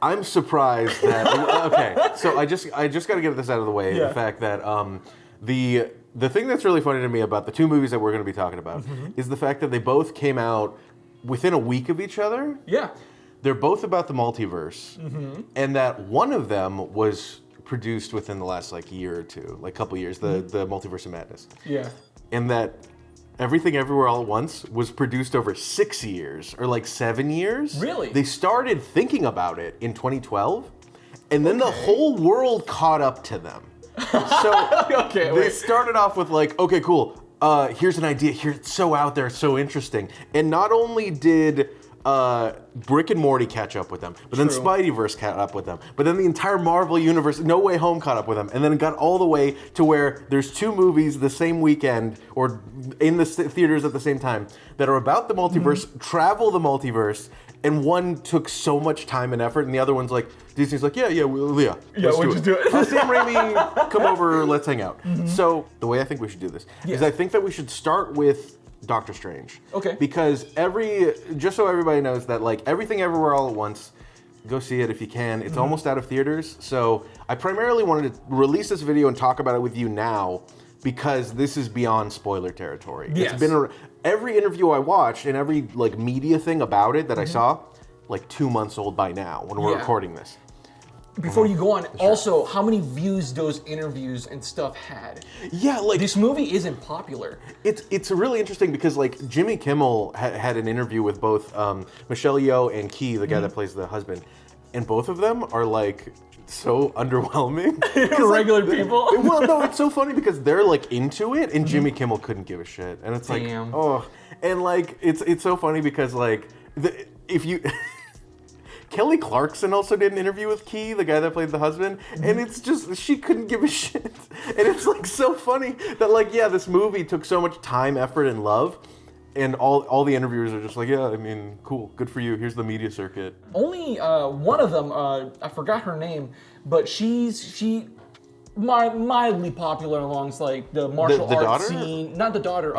I'm surprised that. Okay, so I just got to get this out of the way. Yeah. The fact that the thing that's really funny to me about the two movies that we're going to be talking about is the fact that they both came out within a week of each other. Yeah. They're both about the multiverse, and that one of them was produced within the last year or two, couple years, the Multiverse Madness. Yeah. And that Everything Everywhere All at Once was produced over 6 years or 7 years. Really? They started thinking about it in 2012, and then the whole world caught up to them. So they started off with okay, cool. Here's an idea. Here, it's so out there, it's so interesting. And not only did Rick and Morty catch up with them, but then Spideyverse caught up with them, but then the entire Marvel universe, No Way Home, caught up with them, and then it got all the way to where there's two movies the same weekend or in the theaters at the same time that are about the multiverse, travel the multiverse, and one took so much time and effort, and the other one's Disney's yeah, we'll just do it. Sam Raimi, come over, let's hang out. So the way I think we should do this is I think that we should start with Dr. Strange. Okay. Because just so everybody knows that Everything Everywhere All at Once, go see it if you can. It's almost out of theaters. So I primarily wanted to release this video and talk about it with you now because this is beyond spoiler territory. Yes. It's been every interview I watched and every media thing about it that I saw, 2 months old by now when we're recording this. Before you go on, also, how many views those interviews and stuff had? Yeah, this movie isn't popular. It's really interesting because Jimmy Kimmel had an interview with both Michelle Yeoh and Key, the guy that plays the husband, and both of them are so underwhelming. Regular people. Well, no, it's so funny because they're into it, and Jimmy Kimmel couldn't give a shit, and it's Damn. and it's so funny because if you. Kelly Clarkson also did an interview with Key, the guy that played the husband, and it's just, she couldn't give a shit. And it's so funny that this movie took so much time, effort, and love, and all the interviewers are just yeah, I mean, cool, good for you, here's the media circuit. Only one of them, I forgot her name, but she mildly popular alongside the martial arts daughter? scene. Not the daughter,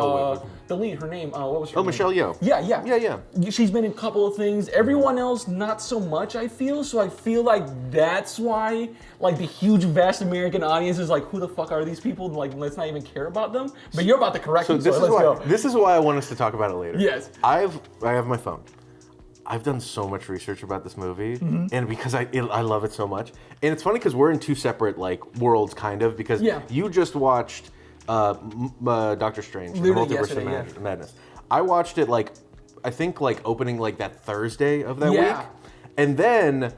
the lead, her name, what was her name? Michelle Yeoh. Yeah. She's been in a couple of things. Everyone else, not so much, I feel. So I feel that's why, the huge, vast American audience is who the fuck are these people? Let's not even care about them. But you're about to correct me, so let's go. This is why I want us to talk about it later. Yes. I have my phone. I've done so much research about this movie, and because I love it so much. And it's funny because we're in two separate worlds, kind of, because you just watched Dr. Strange, the Multiverse Madness. I watched it I think opening that Thursday of that week, and then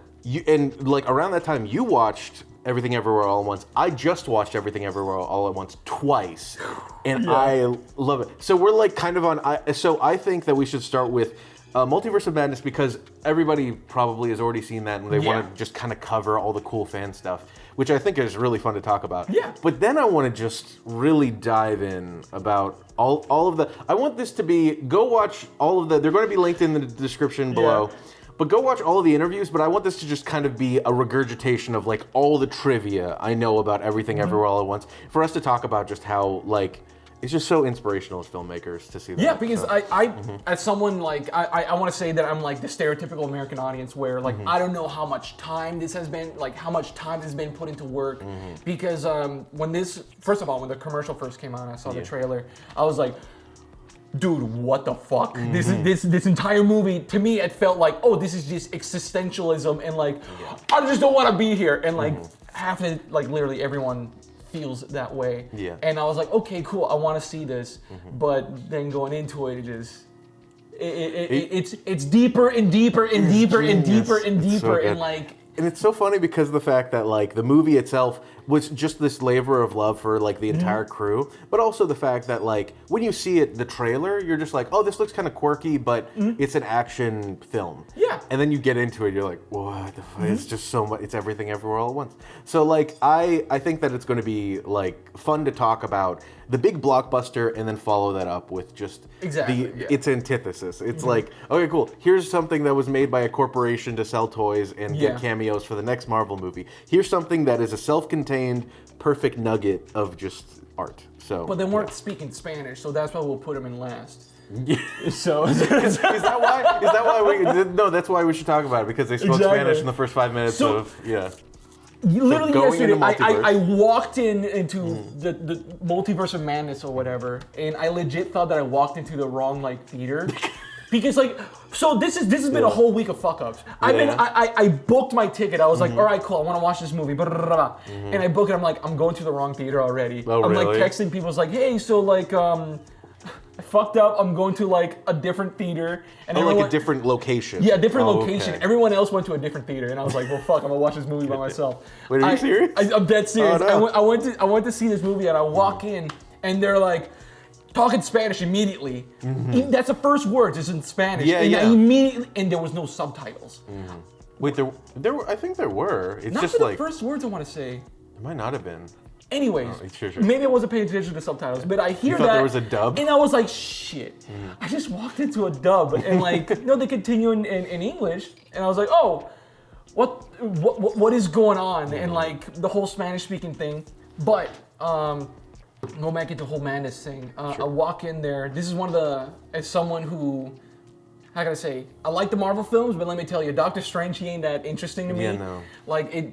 around that time you watched Everything Everywhere All at Once. I just watched Everything Everywhere All at Once twice, and I love it. So we're kind of on. So I think that we should start with Multiverse of Madness because everybody probably has already seen that and they want to just kind of cover all the cool fan stuff, which I think is really fun to talk about. Yeah. But then I want to just really dive in about all of the. I want this to be, go watch all of the, they're going to be linked in the description below. But go watch all of the interviews, but I want this to just kind of be a regurgitation of all the trivia I know about Everything Everywhere All at Once for us to talk about just how it's just so inspirational as filmmakers to see that. Yeah, because I as someone I want to say that I'm the stereotypical American audience where I don't know how much time this has been, how much time has been put into work. Because when when the commercial first came out and I saw the trailer, I was dude, what the fuck? This entire movie, to me, it felt this is just existentialism and I just don't want to be here. And half of it, literally everyone feels that way. Yeah. And I was okay, cool, I want to see this. But then going into it, it's deeper and deeper and deeper and deeper and deeper and it's so funny because of the fact that the movie itself was just this labor of love for the entire crew, but also the fact that when you see it, the trailer, you're just oh, this looks kind of quirky, but it's an action film. Yeah. And then you get into it, you're what the fuck? It's just so much. It's Everything Everywhere All at Once. So I think that it's going to be fun to talk about the big blockbuster and then follow that up with just its antithesis. It's okay, cool. Here's something that was made by a corporation to sell toys and get cameos for the next Marvel movie. Here's something that is a self-contained, perfect nugget of just art. So, but they weren't speaking Spanish, so that's why we'll put them in last. So is that why? Is that why we? No, that's why we should talk about it because they spoke Spanish in the first 5 minutes of Literally yesterday, I walked into Mm-hmm. the Multiverse of Madness or whatever, and I legit thought that I walked into the wrong theater. Because this has been a whole week of fuck ups. I booked my ticket. I was like, all right, cool. I want to watch this movie. And I book it. I'm like, I'm going to the wrong theater already. Oh, I'm really? texting people. It's like, hey, so I fucked up. I'm going to a different theater. And a different location. Yeah, a different location. Okay. Everyone else went to a different theater, and I was like, well, fuck. I'm gonna watch this movie by myself. Wait, are you serious? I'm dead serious. Oh, no. I went to see this movie, and I walk in, and they're like, talking Spanish immediately. That's the first words is in Spanish. Yeah, and yeah. I immediately, and there was no subtitles. Wait, there were. I think there were. It's Not just for the first words I want to say. It might not have been. Anyways, sure. maybe I wasn't paying attention to subtitles, but I hear You thought that. there was a dub? And I was like, shit. I just walked into a dub, and they continue in English, and I was like, oh, what is going on? And the whole Spanish speaking thing. But go back into the whole madness thing. I walk in there. This is as someone who, how can I say? I like the Marvel films, but let me tell you, Dr. Strange, he ain't that interesting to me. Yeah, no.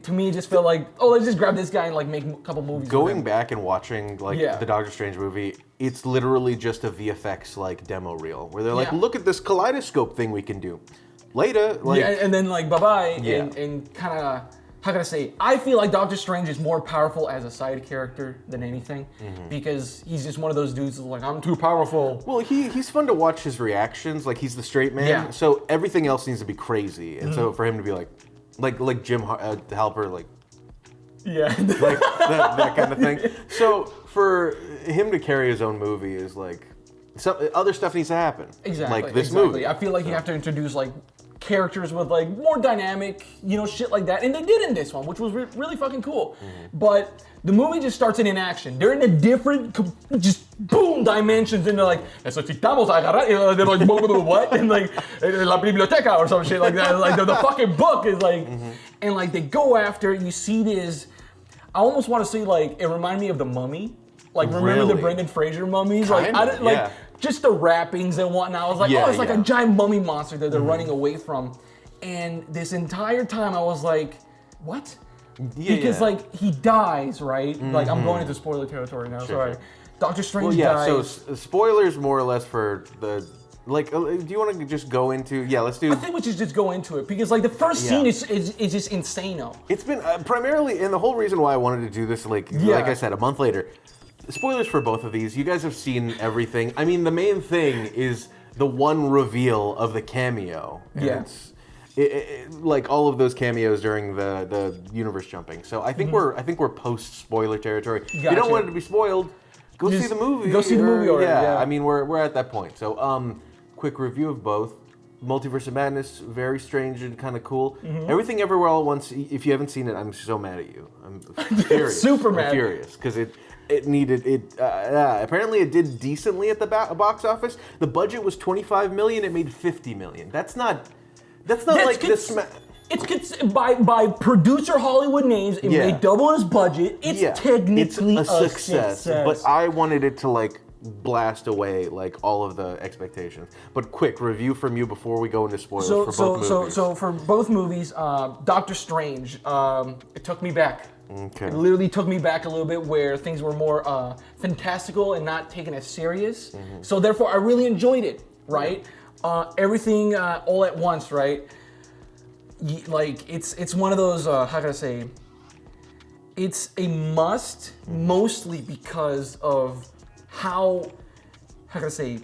To me, it just felt like, oh, let's just grab this guy and make a couple movies. Going back and watching the Doctor Strange movie, it's literally just a VFX demo reel where they're like, look at this kaleidoscope thing we can do. Later, and then bye-bye, Yeah. and kind of, how can I say? I feel like Doctor Strange is more powerful as a side character than anything, because he's just one of those dudes who's like, I'm too powerful. Well, he's fun to watch his reactions. He's the straight man, so everything else needs to be crazy, and so for him to be like Jim Halper, yeah, that kind of thing. So for him to carry his own movie is some other stuff needs to happen. Exactly. Like this movie. I feel like you have to introduce characters with more dynamic, shit like that, and they did in this one, which was really fucking cool. But the movie just starts in inaction. They're in a different, just boom dimensions, and they're like, necesitamos agarrar. They're like, what? And la biblioteca or some shit like that. The fucking book is and they go after. You see this. I almost want to say it reminded me of the Mummy. Remember the Brendan Fraser mummies? Just the wrappings and whatnot. I was like, it's like a giant mummy monster that they're running away from. And this entire time I was like, what? Because he dies, right? I'm going into spoiler territory now, sorry. Sure. Doctor Strange dies. So spoilers more or less for the, do you want to just go into, let's do. I think we should just go into it because the first scene is just insane-o. It's been primarily, and the whole reason why I wanted to do this, like I said, a month later, spoilers for both of these. You guys have seen everything. I mean, the main thing is the one reveal of the cameo. And it's all of those cameos during the universe jumping. So I think we're post spoiler territory. If you don't want it to be spoiled, go see the movie. Go see the movie already. Yeah. I mean, we're at that point. So quick review of both. Multiverse of Madness, very strange and kind of cool. Everything Everywhere All at Once. If you haven't seen it, I'm so mad at you. I'm furious. Super mad. I'm furious because it needed it. Apparently, it did decently at the box office. The budget was $25 million. It made $50 million. That's not this. It's by producer Hollywood names. It made double his budget. It's technically it's a success. But I wanted it to blast away all of the expectations. But quick review from you before we go into spoilers for both movies. So for both movies, Doctor Strange, it took me back. Okay. It literally took me back a little bit where things were more fantastical and not taken as serious. So therefore, I really enjoyed it. Right, everything all at once. Right, it's one of those. How can I say? It's a must, mostly because of how can I say,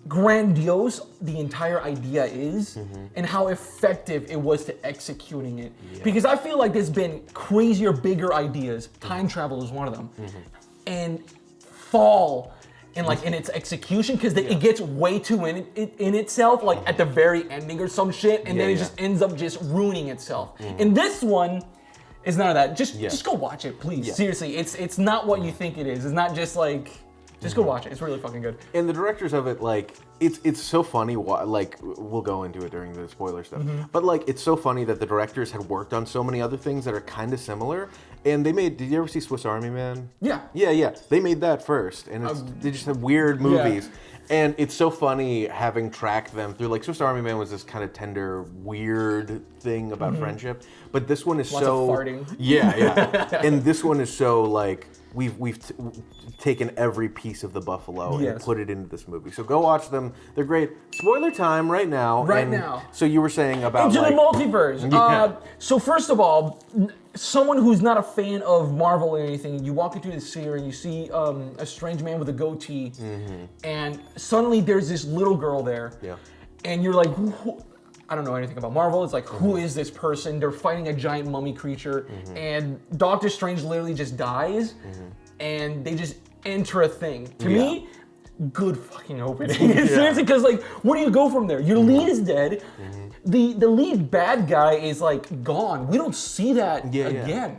grandiose the entire idea is and how effective it was to executing it. Because I feel like there's been crazier, bigger ideas. Time travel is one of them. And fall in its execution because it gets way too in itself, at the very ending or some shit, and then it just ends up just ruining itself. And this one is none of that. Just go watch it, please. Seriously, it's not what you think it is. It's not just Just go watch it. It's really fucking good. And the directors of it, like, it's so funny. Like, we'll go into it during the spoiler stuff. But like, it's so funny that the directors had worked on so many other things that are kind of similar. And they made. Did you ever see Swiss Army Man? Yeah. Yeah. They made that first, and they just have weird movies. Yeah. And it's so funny having tracked them through. Like, Swiss Army Man was this kind of tender, weird thing about friendship, but this one is Lots so. of farting. Yeah. And this one is so like. We've taken every piece of the buffalo and put it into this movie. So go watch them. They're great. Spoiler time right now. Now. So you were saying about into the multiverse. Yeah. So first of all, someone who's not a fan of Marvel or anything, you walk into the theater and you see a strange man with a goatee, and suddenly there's this little girl there. Yeah. And you're like, I don't know anything about Marvel. It's like, who is this person? They're fighting a giant mummy creature, and Doctor Strange literally just dies, and they just enter a thing. To me, good fucking opening. Seriously, because like, where do you go from there? Your lead is dead. The lead bad guy is like gone. We don't see that again.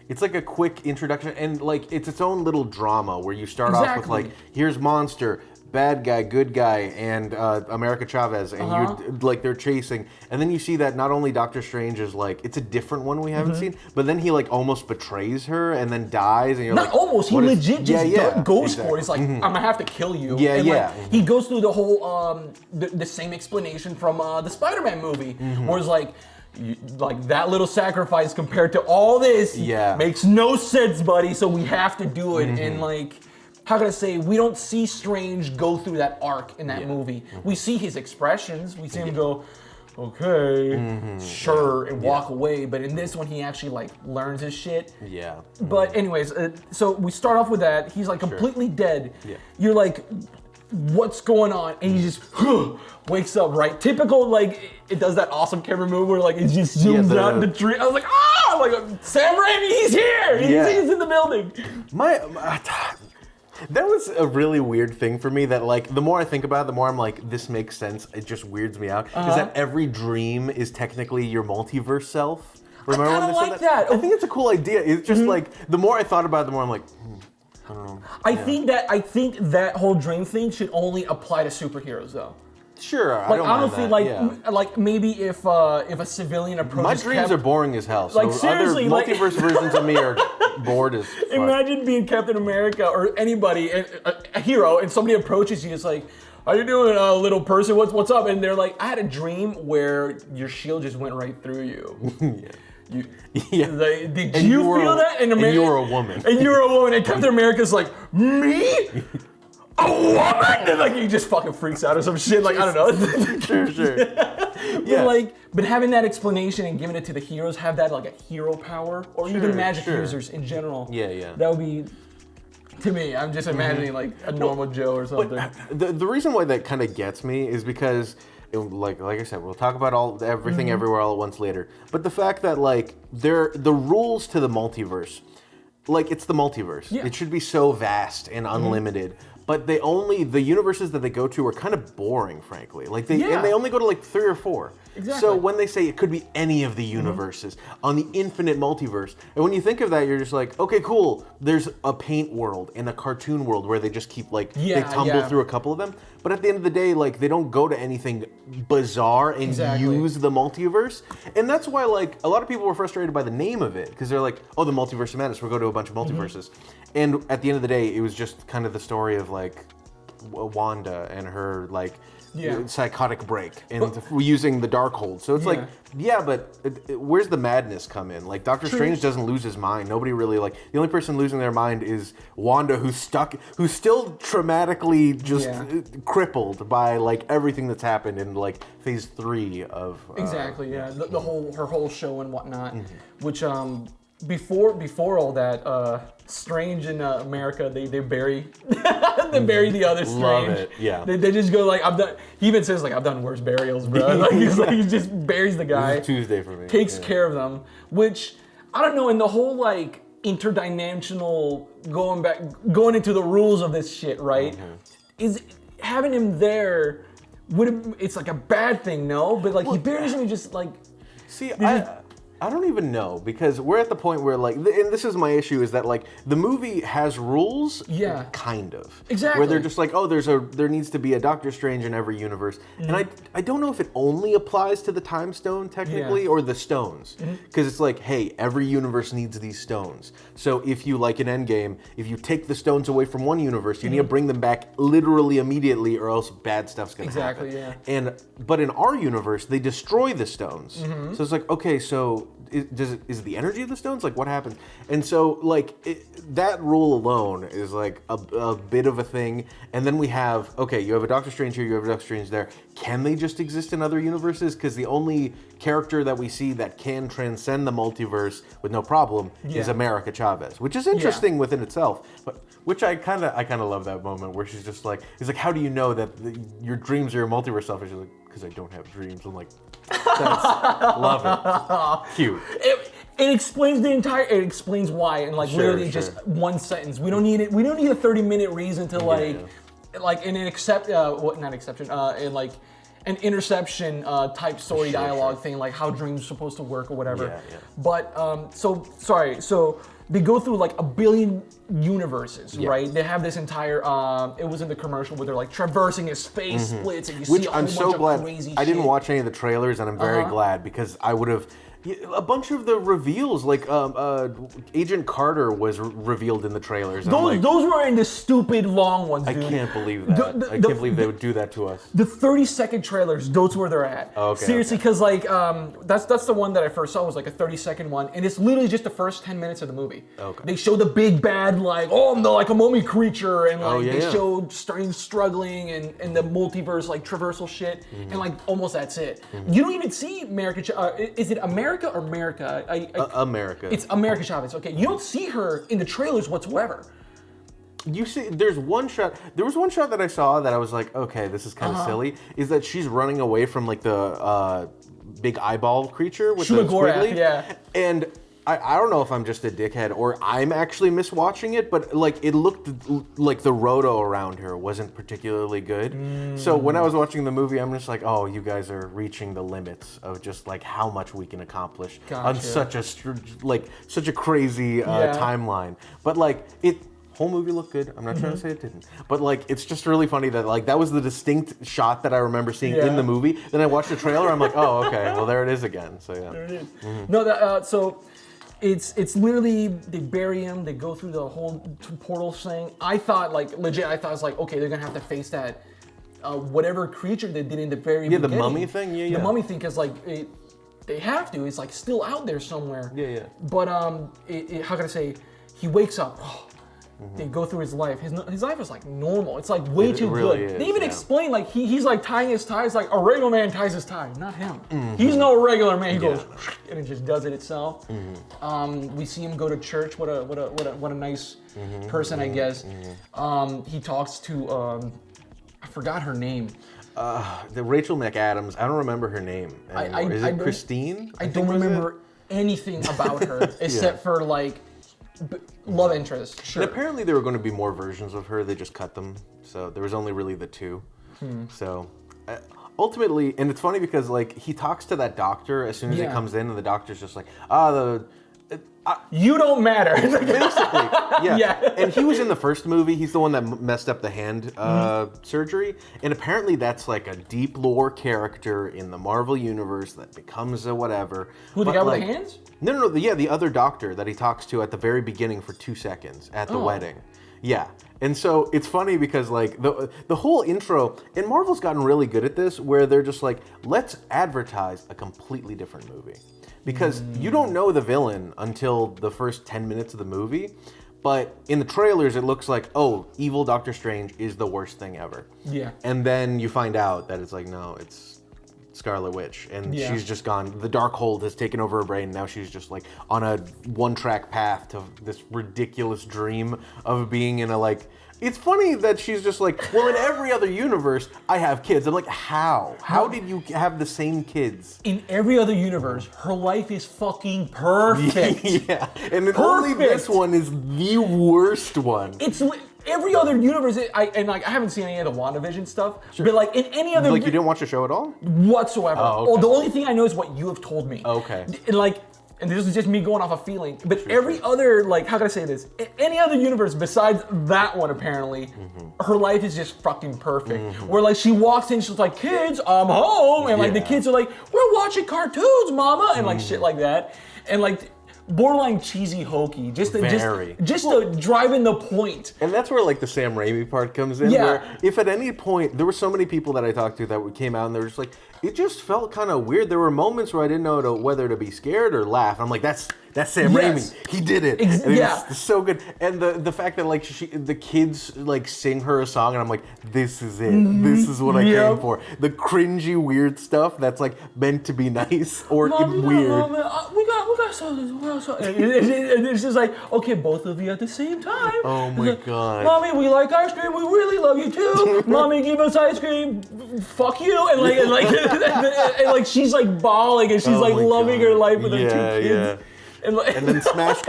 It's like a quick introduction, and like it's its own little drama where you start off with like, here's Monster, bad guy, good guy, and America Chavez, and you like they're chasing, and then you see that not only Doctor Strange is like, it's a different one we haven't seen, but then he like almost betrays her and then dies, and you're not like, almost, he legit just goes for it. It's like, I'm gonna have to kill you. Like, he goes through the whole the same explanation from the Spider-Man movie, where it's like. Like that little sacrifice compared to all this makes no sense, buddy. So we have to do it, and like, how can I say? We don't see Strange go through that arc in that movie. We see his expressions. We see him go, okay, sure, and walk away. But in this one, he actually like learns his shit. Yeah. But anyways, so we start off with that. He's like completely dead. Yeah. You're like, what's going on? And he just wakes up, right? Typical, like, it does that awesome camera move where like it just zooms out in the tree. I was like, like Sam Raimi, he's here. He's in the building. That was a really weird thing for me that like, the more I think about it, the more I'm like, this makes sense. It just weirds me out. Is that every dream is technically your multiverse self? Remember I when they like said that? that. I think it's a cool idea. It's just like, the more I thought about it, the more I'm like, I don't know. I think that whole dream thing should only apply to superheroes though. Sure, like, I don't feel like maybe if a civilian approaches. My dreams are boring as hell. So like seriously, other multiverse versions of me are bored as fuck. Imagine being Captain America or anybody, a hero, and somebody approaches you. It's like, how you doing, little person? What's up? And they're like, I had a dream where your shield just went right through you. Like, did you feel that? And you were a woman. And you were a woman. And Captain America's like, me? A woman? And like he just fucking freaks out or some shit. Like, I don't know. Sure. But having that explanation and giving it to the heroes, have that like a hero power, or even magic users in general. That would be. To me, I'm just imagining like a normal Joe or something. But the reason why that kind of gets me is because. Like I said, we'll talk about everything everywhere all at once later. But the fact that like the rules to the multiverse, like it's the multiverse. Yeah. It should be so vast and unlimited. But the universes that they go to are kind of boring, frankly. Like and they only go to like 3 or 4. Exactly. So when they say it could be any of the universes on the infinite multiverse, and when you think of that, you're just like, okay, cool. There's a paint world and a cartoon world where they just keep like they tumble through a couple of them. But at the end of the day, like they don't go to anything bizarre and use the multiverse. And that's why like a lot of people were frustrated by the name of it because they're like, oh, the Multiverse of Madness. We'll go to a bunch of multiverses. And at the end of the day, it was just kind of the story of like Wanda and her like psychotic break and using the Darkhold. So it's like, but where's the madness come in? Like Doctor Strange doesn't lose his mind. Nobody really like, the only person losing their mind is Wanda, who's still traumatically just crippled by like everything that's happened in like phase 3 of her whole show and whatnot, which before all that, Strange in America, they bury bury the other Strange. Love it. Yeah. They just go like, I've done. He even says like, I've done worse burials, bro. Like he just buries the guy. This is Tuesday for me. Takes care of them, which I don't know. In the whole like interdimensional going into the rules of this shit, right? Is having him there it's like a bad thing, no? But like he buries him and just like. See, I don't even know, because we're at the point where, like, and this is my issue, is that, like, the movie has rules, kind of. Exactly. Where they're just like, oh, there needs to be a Doctor Strange in every universe. And I don't know if it only applies to the Time Stone, technically, or the stones. Because it's like, hey, every universe needs these stones. So if you, like in Endgame, if you take the stones away from one universe, you need to bring them back literally immediately, or else bad stuff's gonna happen. Exactly, yeah. But in our universe, they destroy the stones. So it's like, okay, so is it the energy of the stones? Like, what happens? And so, like, that rule alone is like a bit of a thing. And then we have, okay, you have a Doctor Strange here, you have a Doctor Strange there. Can they just exist in other universes? Because the only character that we see that can transcend the multiverse with no problem is America Chavez, which is interesting within itself. But which I kind of love that moment where she's just like, he's like, how do you know that your dreams are your multiverse self? And she's like, because I don't have dreams. I'm like, love it. Cute. It explains the entire. It explains why, and like literally just one sentence. We don't need it. We don't need a 30-minute reason to like in an not exception. In like an interception type story dialogue thing, like how dreams are supposed to work or whatever. But so they go through like a billion universes, right? They have this entire. It was in the commercial where they're like traversing a space splits, and you see a whole bunch of crazy shit. I didn't watch any of the trailers, and I'm very glad, because I would have. A bunch of the reveals, like Agent Carter was revealed in the trailers. Those were in the stupid long ones, dude. I can't believe that. I can't believe they would do that to us. The 30-second trailers, those where they're at. Okay. Seriously, because like that's the one that I first saw, was like a 30-second one, and it's literally just the first 10 minutes of the movie. Okay. They show the big bad, like, oh, I'm like a mummy creature, and like they showed Strange struggling and the multiverse like traversal shit, and like almost that's it. You don't even see America. Is it America or America? America. It's America Chavez. Okay, you don't see her in the trailers whatsoever. You see, there was one shot that I saw that I was like, okay, this is kind of silly, is that she's running away from like the big eyeball creature with the squiggly. And I don't know if I'm just a dickhead or I'm actually miswatching it, but like it looked like the roto around her wasn't particularly good. So when I was watching the movie, I'm just like, oh, you guys are reaching the limits of just like how much we can accomplish on such a crazy timeline. But like whole movie looked good. I'm not trying to say it didn't, but like it's just really funny that like that was the distinct shot that I remember seeing in the movie. Then I watched the trailer. I'm like, oh, okay, well there it is again. So yeah, there it is. No, so. It's literally, they bury him, they go through the whole portal thing. I thought, like, legit, I was like, okay, they're gonna have to face that, whatever creature they did in the very beginning. The mummy thing? The mummy thing, because, like, they have to, it's, like, still out there somewhere. But, how can I say, he wakes up, they go through his life. His life is like normal. It's like way too really good. Is, they even explain like he's like tying his ties like a regular man ties his tie, not him. He's no regular man. He goes and it just does it itself. We see him go to church. What a nice person, I guess. He talks to I forgot her name. The Rachel McAdams. I don't remember her name anymore. Is it Christine? I don't remember anything about her except for like. Love interest, sure. And apparently there were going to be more versions of her. They just cut them, so there was only really the two. So ultimately, and it's funny because like he talks to that doctor as soon as he comes in, and the doctor's just like, you don't matter. Basically, yeah. And he was in the first movie. He's the one that messed up the hand surgery. And apparently that's like a deep lore character in the Marvel universe that becomes a whatever. Who, the guy with the hands? No. The other doctor that he talks to at the very beginning for 2 seconds at the wedding. Yeah. And so it's funny because like the whole intro, and Marvel's gotten really good at this, where they're just like, let's advertise a completely different movie. Because you don't know the villain until the first 10 minutes of the movie, but in the trailers it looks like, oh, evil Doctor Strange is the worst thing ever. Yeah. And then you find out that it's like, no, it's Scarlet Witch, and she's just gone. The Darkhold has taken over her brain. Now she's just like on a one-track path to this ridiculous dream of being in a like. It's funny that she's just like, well, in every other universe, I have kids. I'm like, how? How did you have the same kids? In every other universe, her life is fucking perfect. Yeah, and only this one is the worst one. It's every other universe. I haven't seen any of the WandaVision stuff, but like in any other, like you didn't watch the show at all whatsoever. Oh, okay. The only thing I know is what you have told me. Okay. Like and this is just me going off a feeling, but every other, like, how can I say this? Any other universe besides that one, apparently, her life is just fucking perfect. Where, like, she walks in, she's like, kids, I'm home. And, like, the kids are like, we're watching cartoons, mama. And, like, shit like that. And, like, borderline cheesy hokey, just to drive in the point. And that's where like the Sam Raimi part comes in. Yeah. Where if at any point there were so many people that I talked to that came out and they were just like, it just felt kind of weird. There were moments where I didn't know whether to be scared or laugh. I'm like, that's Sam Raimi. He did it. It's so good. And the fact that like the kids like sing her a song and I'm like, this is it. This is what I came for. The cringy weird stuff that's like meant to be nice or weird. We got something. And it's just like, okay, both of you at the same time. Oh my god. Mommy, we like ice cream. We really love you too. Mommy, give us ice cream. Fuck you. And like she's like bawling and she's like loving her life with her two kids. Yeah. And then smash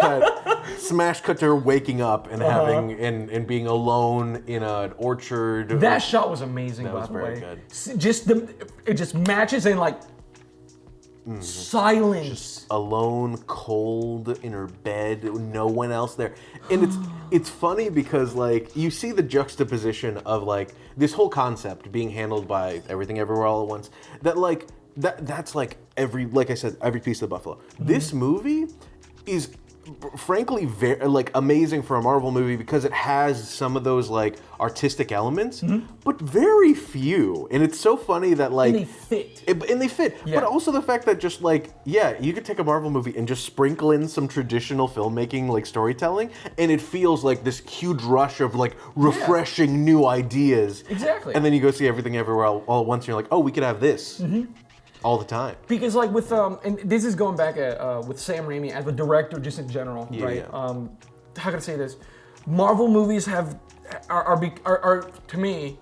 cut to her waking up and having and being alone in an orchard. That shot was amazing. That was very good. It just matches in like silence. Just alone, cold in her bed, no one else there. And it's funny because like you see the juxtaposition of like this whole concept being handled by Everything Everywhere All at Once. That like that's like like I said, every piece of the buffalo. This movie is frankly very like amazing for a Marvel movie because it has some of those like artistic elements, but very few. And it's so funny that like and they fit. Yeah. But also the fact that just like you could take a Marvel movie and just sprinkle in some traditional filmmaking like storytelling, and it feels like this huge rush of like refreshing new ideas. Exactly. And then you go see Everything Everywhere All at Once, and you're like, oh, we could have this. All the time. Because like with and this is going back with Sam Raimi as a director, just in general, right? Yeah. How can I say this? Marvel movies are to me,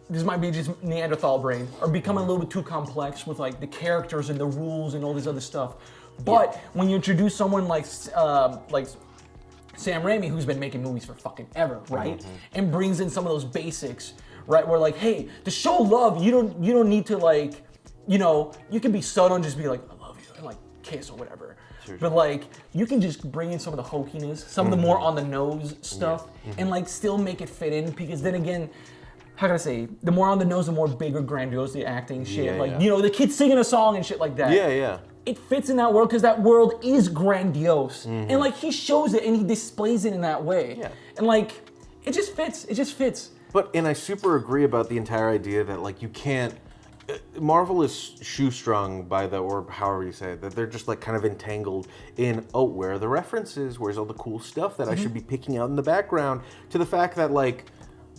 this might be just Neanderthal brain, are becoming a little bit too complex with like the characters and the rules and all this other stuff. But when you introduce someone like Sam Raimi, who's been making movies for fucking ever, right? And brings in some of those basics, right? Where like, hey, to show love, you don't need to like. You know, you can be subtle and just be like, I love you, and like kiss or whatever. Sure. But like, you can just bring in some of the hokiness, some of the more on the nose stuff, and like still make it fit in. Because then again, how can I say, the more on the nose, the more bigger, grandiose the acting shit. You know, the kids singing a song and shit like that. Yeah. It fits in that world because that world is grandiose, and like he shows it and he displays it in that way. Yeah. And like, it just fits. It just fits. And I super agree about the entire idea that like you can't. Marvel is shoestrung by or however you say it, that they're just like kind of entangled in, where are the references? Where's all the cool stuff that I should be picking out in the background? To the fact that like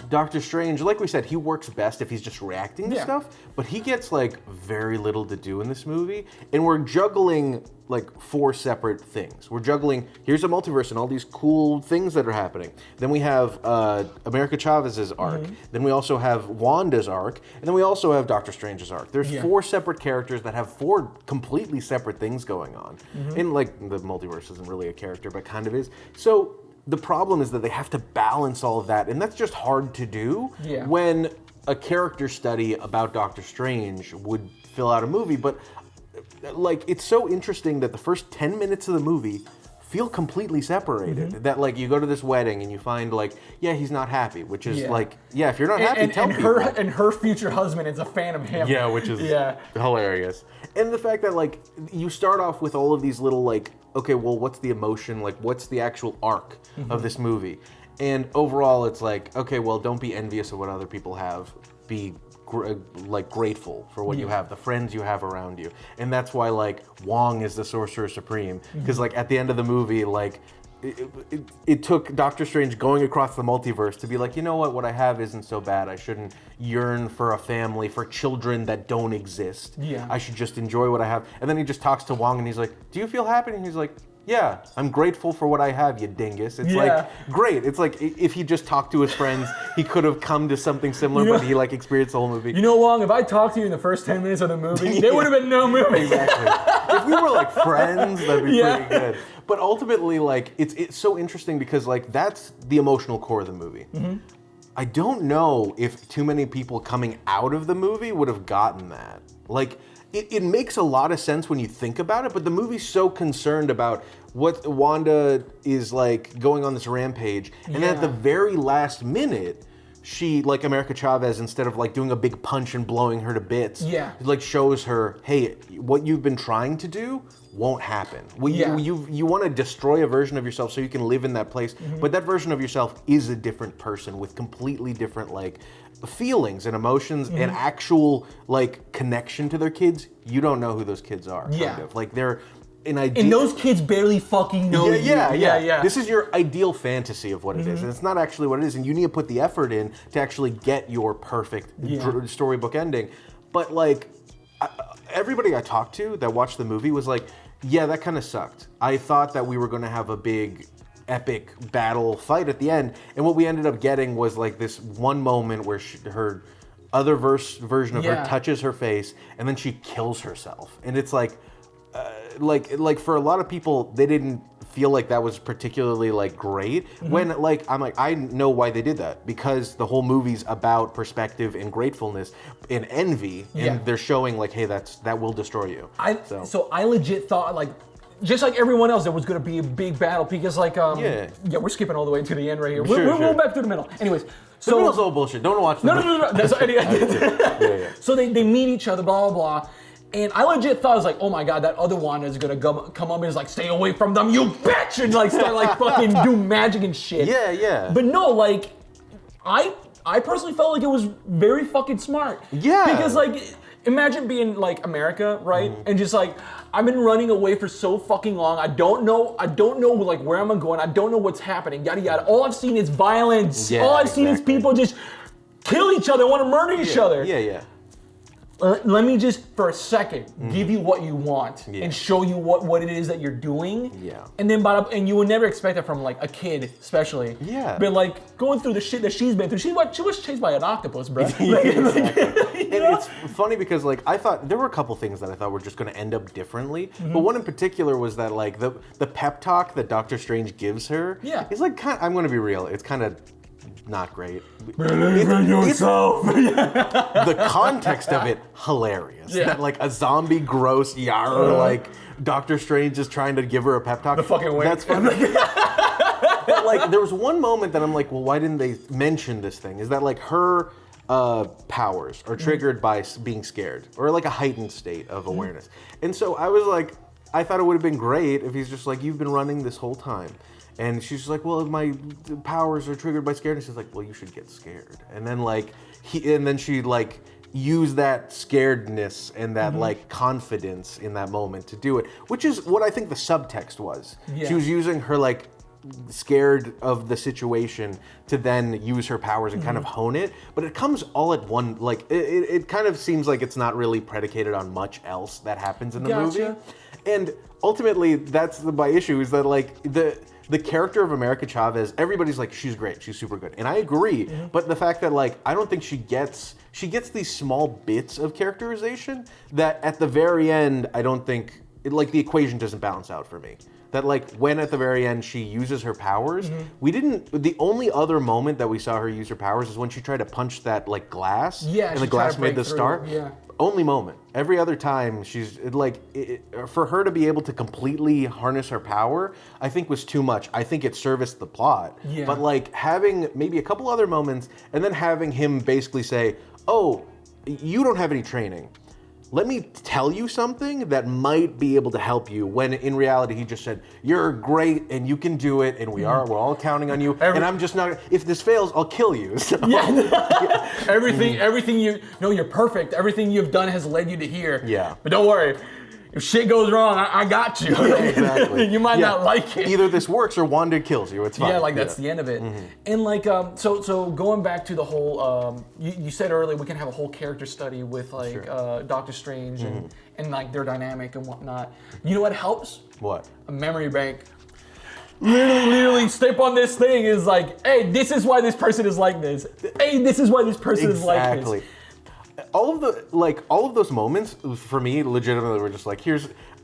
Dr. Strange, like we said, he works best if he's just reacting to stuff, but he gets like very little to do in this movie, and we're juggling like 4 separate things. We're juggling, here's a multiverse and all these cool things that are happening. Then we have America Chavez's arc. Then we also have Wanda's arc, and then we also have Dr. Strange's arc. There's 4 separate characters that have 4 completely separate things going on. And like the multiverse isn't really a character, but kind of is. So the problem is that they have to balance all of that, and that's just hard to do when a character study about Doctor Strange would fill out a movie. But like, it's so interesting that the first 10 minutes of the movie feel completely separated. That like you go to this wedding and you find like, he's not happy, which is like, if you're not happy, tell people. And her future husband is a fan of him. Yeah, which is hilarious. And the fact that like you start off with all of these little like, okay, well, what's the emotion? Like, what's the actual arc of this movie? And overall, it's like, okay, well, don't be envious of what other people have. Be like grateful for what you have, the friends you have around you. And that's why like Wong is the Sorcerer Supreme, because like at the end of the movie, like it took Doctor Strange going across the multiverse to be like, you know what I have isn't so bad. I shouldn't yearn for a family, for children that don't exist. I should just enjoy what I have. And then he just talks to Wong and he's like, do you feel happy? And he's like, yeah, I'm grateful for what I have, you dingus. It's like, great. It's like, if he just talked to his friends, he could have come to something similar, but he like experienced the whole movie. You know, Wong, if I talked to you in the first 10 minutes of the movie, there would have been no movie. Exactly. If we were like friends, that'd be pretty good. But ultimately, like, it's so interesting because like that's the emotional core of the movie. I don't know if too many people coming out of the movie would have gotten that. Like, it makes a lot of sense when you think about it, but the movie's so concerned about what Wanda is like going on this rampage, and then at the very last minute, she, like America Chavez, instead of like doing a big punch and blowing her to bits, like shows her, hey, what you've been trying to do won't happen. You want to destroy a version of yourself so you can live in that place, but that version of yourself is a different person with completely different like feelings and emotions and actual like connection to their kids. You don't know who those kids are. Kind of. Like they're an idea. And those kids barely fucking know you. Yeah. This is your ideal fantasy of what it is, and it's not actually what it is. And you need to put the effort in to actually get your perfect storybook ending. But like everybody I talked to that watched the movie was like, yeah, that kind of sucked. I thought that we were going to have a big epic battle fight at the end, and what we ended up getting was like this one moment where her other version of her touches her face, and then she kills herself, and it's like for a lot of people, they didn't feel like that was particularly like great. When like I'm like, I know why they did that, because the whole movie's about perspective and gratefulness and envy, and they're showing like, hey, that will destroy you. So I legit thought like, just like everyone else, there was going to be a big battle, because like we're skipping all the way to the end right here. We're going back to the middle. Anyways, so the middle's all bullshit. Don't watch the movie. No. That's So they meet each other, blah blah blah. And I legit thought, I was like, oh my god, that other Wanda is gonna come up and is like, stay away from them, you bitch! And like start like fucking do magic and shit. Yeah. But no, like, I personally felt like it was very fucking smart. Yeah. Because like, imagine being like America, right? And just like, I've been running away for so fucking long. I don't know like where I'm going. I don't know what's happening, yada yada. All I've seen is violence. Yeah, All I've seen is people just kill each other, want to murder each other. Yeah. Let me just, for a second, give you what you want and show you what it is that you're doing. Yeah. And then, and you would never expect that from like a kid, especially. Yeah. But like going through the shit that she's been through, she was chased by an octopus, bro. Exactly. And it's funny because like I thought there were a couple things that I thought were just going to end up differently, but one in particular was that like the pep talk that Dr. Strange gives her. Yeah. It's like I'm going to be real. It's kind of not great. Believe in yourself. The context of it, hilarious. Yeah. That like a zombie, gross like Dr. Strange is trying to give her a pep talk. The fucking way. That's funny. But like there was one moment that I'm like, well, why didn't they mention this thing? Is that like her powers are triggered by being scared, or like a heightened state of awareness. And so I was like, I thought it would have been great if he's just like, you've been running this whole time. And she's just like, well, my powers are triggered by scaredness. She's like, well, you should get scared. And then like she like used that scaredness and that like confidence in that moment to do it, which is what I think the subtext was. Yeah. She was using her like scared of the situation to then use her powers and kind of hone it, but it comes all at one, like it kind of seems like it's not really predicated on much else that happens in the movie. And ultimately that's my issue, is that like the character of America Chavez, everybody's like, she's great, she's super good, and I agree. But the fact that like I don't think she gets these small bits of characterization that at the very end I don't think like the equation doesn't balance out for me. That like when at the very end she uses her powers, the only other moment that we saw her use her powers is when she tried to punch that like glass, and the glass made the star. Only moment. Every other time she's like, for her to be able to completely harness her power, I think was too much. I think it serviced the plot. But like having maybe a couple other moments and then having him basically say, oh, you don't have any training. Let me tell you something that might be able to help you, when in reality he just said, you're great and you can do it and we're all counting on you, and I'm just not, if this fails, I'll kill you. So. Everything you're perfect. Everything you've done has led you to here. Yeah. But don't worry. If shit goes wrong, I got you. Exactly. You might not like it. Either this works or Wanda kills you. It's fine. Yeah, like that's the end of it. And like, so going back to the whole, you said earlier we can have a whole character study with like Dr. Strange and like their dynamic and whatnot. You know what helps? What? A memory bank. Literally step on this thing is like, hey, this is why this person is like this. Hey, this is why this person is like this. All of those moments for me legitimately were just like,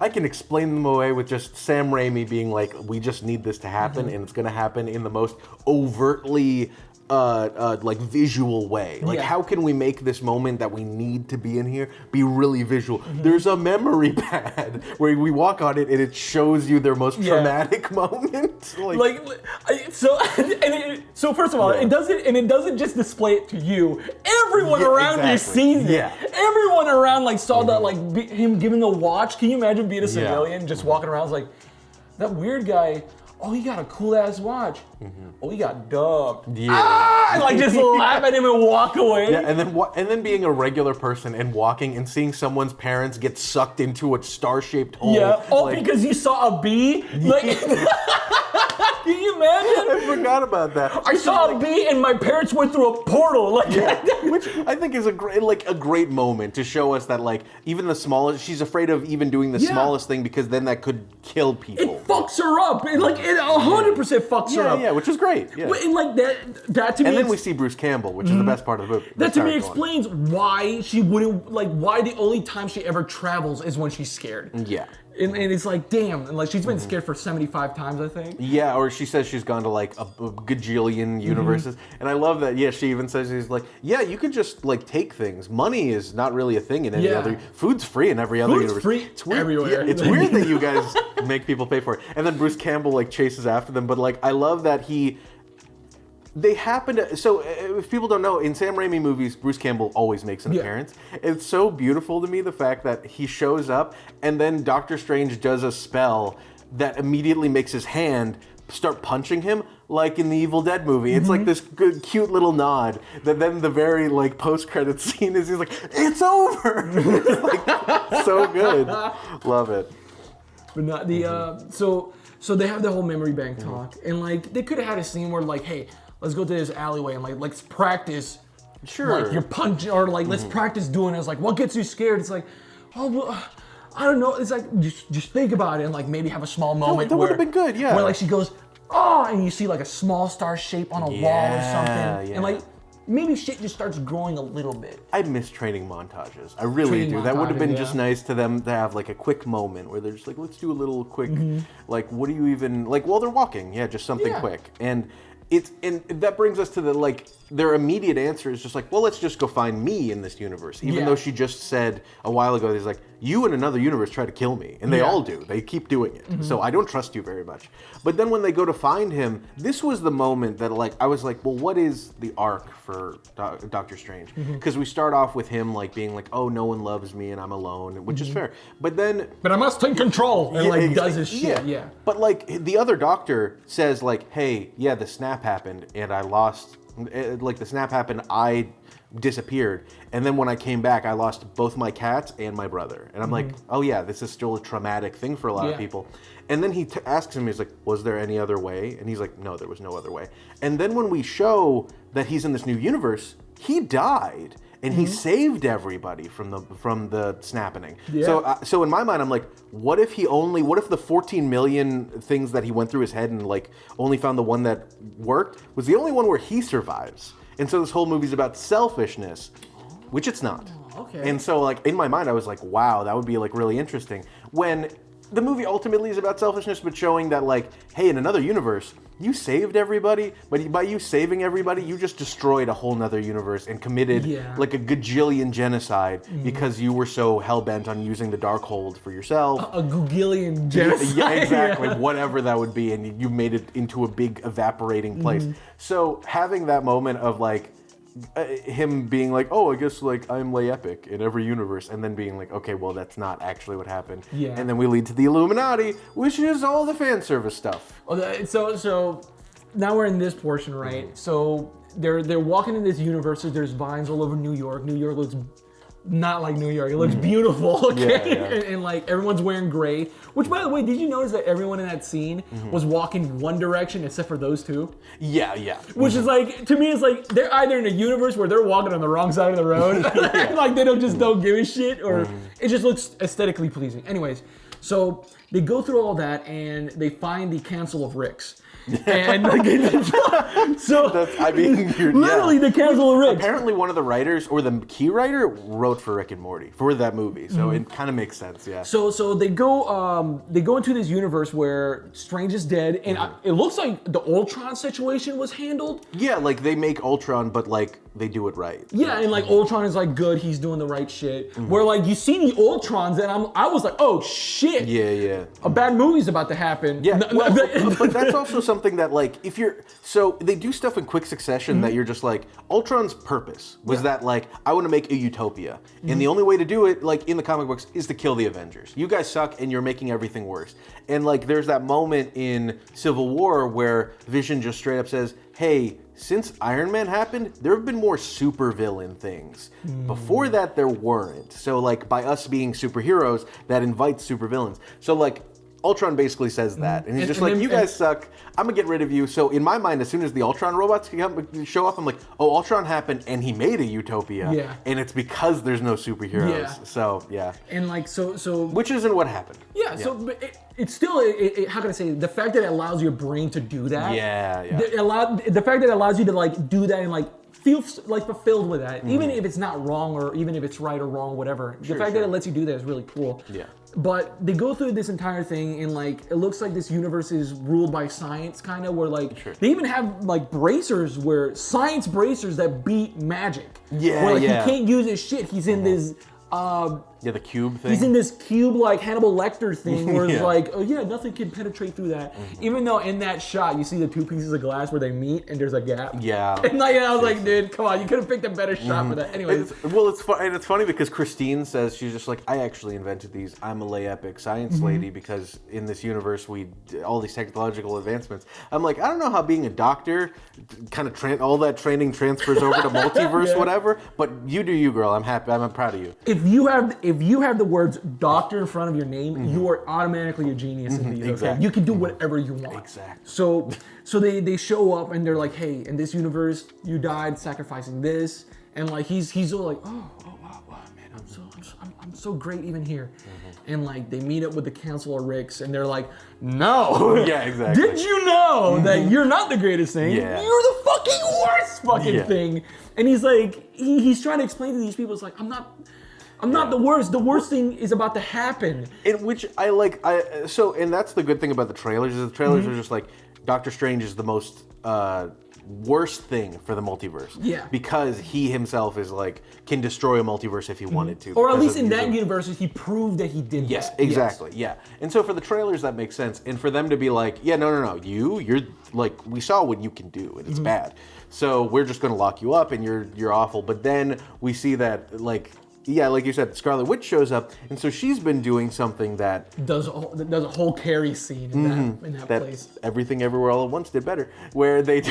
I can explain them away with just Sam Raimi being like, we just need this to happen and it's going to happen in the most overtly like visual way. Like how can we make this moment that we need to be in here be really visual? There's a memory pad where we walk on it and it shows you their most traumatic moment. So first of all, it doesn't just display it to you. Everyone around you sees it. Yeah. Everyone around like saw that like him giving a watch. Can you imagine being a civilian just walking around like that weird guy? Oh, he got a cool ass watch. Oh, he got dubbed. Yeah. And like just laugh at him and walk away. Yeah, and then being a regular person and walking and seeing someone's parents get sucked into a star-shaped hole. Yeah. Oh, like, because you saw a bee. Like, can you imagine? I forgot about that. I saw a bee and my parents went through a portal. Like, which I think is a great moment to show us that like even the smallest, she's afraid of even doing the smallest thing because then that could kill people. It fucks her up. It 100% fucks her up. Yeah, which is great. Yeah. And like that to me. And then we see Bruce Campbell, which is the best part of the movie. That to me explains why she wouldn't why the only time she ever travels is when she's scared. Yeah. And it's like, damn, and like she's been scared for 75 times, I think. Yeah, or she says she's gone to like a gajillion universes. And I and I love that, she even says, she's like, you could just like take things. Money is not really a thing in any other, food's free in every other universe. Free it's weird. Everywhere. Yeah, it's weird that you guys make people pay for it. And then Bruce Campbell like chases after them, but like, I love that they happen to, so if people don't know, in Sam Raimi movies, Bruce Campbell always makes an appearance. It's so beautiful to me, the fact that he shows up and then Dr. Strange does a spell that immediately makes his hand start punching him like in the Evil Dead movie. It's like this good, cute little nod that then the very like post-credit scene is he's like, it's over! It's like, so good. Love it. But not the, so they have the whole memory bank talk and like, they could have had a scene where like, hey, let's go to this alleyway and like let's practice. Sure. Like your punch or like let's practice doing it. It's like what gets you scared? It's like, oh, well, I don't know. It's like just think about it and like maybe have a small moment. That would have been good, yeah. Where like she goes, oh, and you see like a small star shape on a wall or something, and like maybe shit just starts growing a little bit. I miss training montages. I really do. That would have been just nice to them to have like a quick moment where they're just like, let's do a little quick, like what do you even like while they're walking? Yeah, just something quick and. And that brings us to the like their immediate answer is just like, well, let's just go find me in this universe. Even though she just said a while ago, he's like, you in another universe try to kill me, and they all do. They keep doing it. So I don't trust you very much. But then when they go to find him, this was the moment that like I was like, well, what is the arc for Dr. Strange? Because we start off with him like being like, oh, no one loves me and I'm alone, which is fair. But I must take control and like does his shit. Yeah. But like the other doctor says like, hey, the snap happened and I lost. Like the snap happened, I disappeared, and then when I came back, I lost both my cats and my brother. And I'm like, oh yeah, this is still a traumatic thing for a lot of people. And then he asks him, he's like, was there any other way? And he's like, no, there was no other way. And then when we show that he's in this new universe, he died. And he saved everybody from the snapping. Yeah. So in my mind, I'm like, what if the 14 million things that he went through his head and like only found the one that worked was the only one where he survives. And so this whole movie's about selfishness, which it's not. Okay. And so like in my mind, I was like, wow, that would be like really interesting. When the movie ultimately is about selfishness, but showing that like, hey, in another universe, you saved everybody, but by you saving everybody, you just destroyed a whole nother universe and committed like a gajillion genocide because you were so hell-bent on using the Darkhold for yourself. A gagillion genocide. Yeah, exactly. Whatever that would be, and you made it into a big evaporating place. So having that moment of like, him being like, oh, I guess like I'm Lay Epic in every universe, and then being like, okay, well that's not actually what happened. Yeah. And then we lead to the Illuminati, which is all the fan service stuff. So now we're in this portion, right? So they're walking in this universe. There's vines all over New York. New York looks not like New York. It looks beautiful, okay? Yeah. And like everyone's wearing gray. Which, by the way, did you notice that everyone in that scene was walking one direction except for those two? Yeah. Which is like, to me, it's like they're either in a universe where they're walking on the wrong side of the road, like they don't give a shit, or it just looks aesthetically pleasing. Anyways, so they go through all that and they find the Council of Ricks. And so literally the Council of Ricks. Apparently one of the writers or the key writer wrote for Rick and Morty for that movie, so it kind of makes sense. Yeah. So they go into this universe where Strange is dead, and it looks like the Ultron situation was handled. Yeah, like they make Ultron, but like they do it right. Yeah, and like Ultron is like good, he's doing the right shit. Where like you see the Ultrons, and I was like, oh shit. Yeah. A bad movie's about to happen. Yeah, well, but that's also something that like so they do stuff in quick succession that you're just like, Ultron's purpose was that like, I want to make a utopia, and the only way to do it, like in the comic books, is to kill the Avengers. You guys suck and you're making everything worse. And like there's that moment in Civil War where Vision just straight up says, hey, since Iron Man happened, there have been more supervillain things. Before that, there weren't. So like by us being superheroes, that invites supervillains. So like Ultron basically says that, and he's just like, you guys suck, I'm gonna get rid of you. So in my mind, as soon as the Ultron robots show up, I'm like, oh, Ultron happened, and he made a utopia, and it's because there's no superheroes. Yeah. So, yeah. And like, so... Which isn't what happened. Yeah, so but it's still, how can I say, the fact that it allows your brain to do that. Yeah. The fact that it allows you to like do that and like feel like fulfilled with that, even if it's not wrong or even if it's right or wrong, whatever. The fact that it lets you do that is really cool. Yeah. But they go through this entire thing and like it looks like this universe is ruled by science, kind of, where like they even have like bracers where science bracers that beat magic. Yeah, where like he can't use his shit. He's in this the cube thing. He's in this cube like Hannibal Lecter thing where it's like, oh yeah, nothing can penetrate through that. Even though in that shot you see the two pieces of glass where they meet and there's a gap. Yeah. And like I was like, dude, come on, you could have picked a better shot for that. Anyways. It's funny because Christine says, she's just like, I actually invented these. I'm a lay epic science lady because in this universe all these technological advancements. I'm like, I don't know how being a doctor kind of all that training transfers over to multiverse, whatever. But you do you, girl. I'm happy. I'm proud of you. If you have the words doctor in front of your name, you are automatically a genius in these. Exactly. Okay? You can do whatever you want. Exactly. So they show up and they're like, hey, in this universe, you died sacrificing this, and like he's all like, oh wow, man, I'm so great even here. And like they meet up with the Council of Ricks and they're like, no. Yeah, exactly. Did you know that you're not the greatest thing? Yeah. You're the fucking worst fucking thing. And he's like, he's trying to explain to these people, it's like, I'm not the worst. The worst thing is about to happen. In which I like. And that's the good thing about the trailers is the trailers are just like, Dr. Strange is the most worst thing for the multiverse. Yeah. Because he himself is like, can destroy a multiverse if he wanted to. Or at least in that universe, he proved that he did that. Yes, exactly. Yeah. And so for the trailers, that makes sense. And for them to be like, yeah, no, you're like, we saw what you can do and it's bad. So we're just going to lock you up and you're awful. But then we see that like, yeah, like you said, Scarlet Witch shows up, and so she's been doing something that does a whole Carrie scene in that place. Everything Everywhere All at Once did better, where they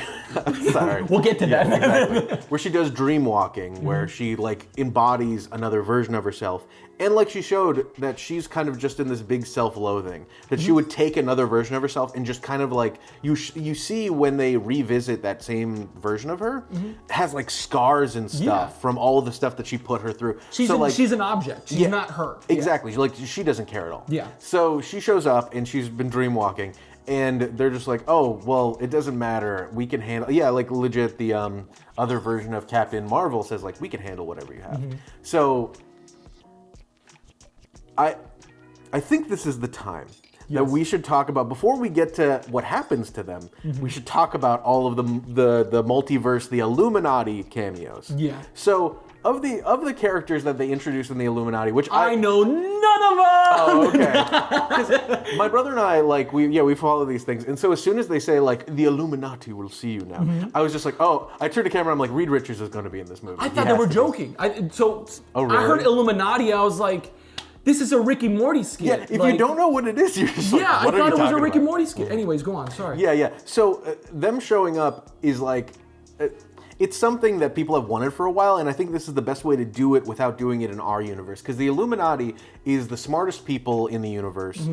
sorry, we'll get to that. Exactly. Where she does dream walking, where she like embodies another version of herself, and like she showed that she's kind of just in this big self-loathing, that she would take another version of herself and just kind of like you see when they revisit that same version of her, has like scars and stuff from all the stuff that she put her through. She's an object. She's not her. Exactly. Like she doesn't care at all. Yeah. So she shows up and she's been dream walking, and they're just like, oh, well, it doesn't matter. We can handle. Yeah, like legit. The other version of Captain Marvel says like, we can handle whatever you have. So I think this is the time that we should talk about, before we get to what happens to them, we should talk about all of the multiverse, the Illuminati cameos. Yeah. So of the characters that they introduced in the Illuminati, which I know none of them. Oh, okay. 'Cause my brother and I, like, we follow these things, and so as soon as they say like the Illuminati will see you now, I was just like, oh, I turned to camera, I'm like, Reed Richards is going to be in this movie. I thought they were joking. I heard Illuminati, I was like, this is a Rick and Morty skit. Yeah, if you don't know what it is, you're just like, what I thought it was a Rick and about? Morty skit. Anyways, go on, sorry. Yeah. So them showing up is like, it's something that people have wanted for a while, and I think this is the best way to do it without doing it in our universe. Because the Illuminati is the smartest people in the universe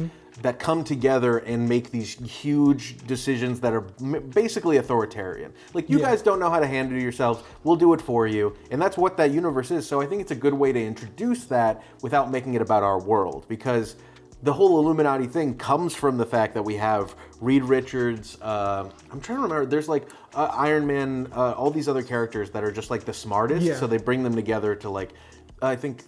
that come together and make these huge decisions that are basically authoritarian. Like, you guys don't know how to handle yourselves, we'll do it for you. And that's what that universe is. So I think it's a good way to introduce that without making it about our world. Because the whole Illuminati thing comes from the fact that we have Reed Richards. I'm trying to remember. There's like Iron Man, all these other characters that are just like the smartest. Yeah. So they bring them together to like. I think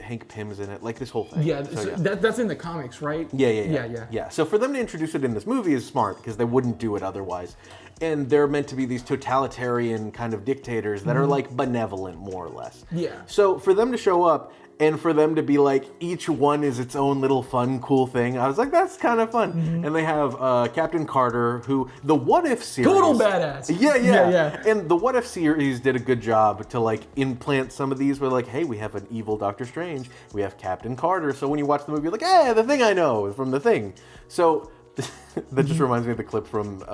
Hank Pym's in it, like this whole thing. Yeah, so that's in the comics, right? Yeah. So for them to introduce it in this movie is smart because they wouldn't do it otherwise. And they're meant to be these totalitarian kind of dictators that are like benevolent, more or less. Yeah. So for them to show up and for them to be like, each one is its own little fun, cool thing, I was like, that's kind of fun. And they have Captain Carter, who, the What If series. Total badass. Yeah. And the What If series did a good job to like implant some of these where like, hey, we have an evil Dr. Strange, we have Captain Carter. So when you watch the movie, you're like, hey, the thing I know from the thing. So that just reminds me of the clip from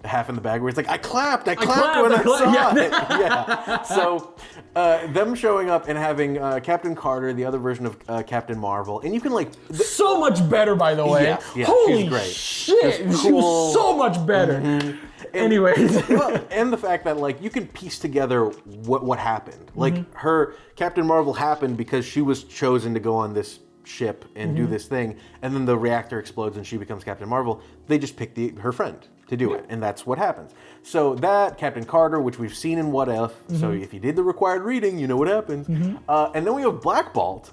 Half in the Bag where it's like, I clapped when I saw it. Yeah. So them showing up and having Captain Carter, the other version of Captain Marvel, and you can like... so much better, by the way. Yeah, Holy she's great. shit. Cool. She was so much better. Anyways. Well, and the fact that like you can piece together what happened. Like her Captain Marvel happened because she was chosen to go on this ship and do this thing, and then the reactor explodes and she becomes Captain Marvel. They just picked her friend to do it, and that's what happens. So that, Captain Carter, which we've seen in What If, so if you did the required reading, you know what happens. And then we have Black Bolt,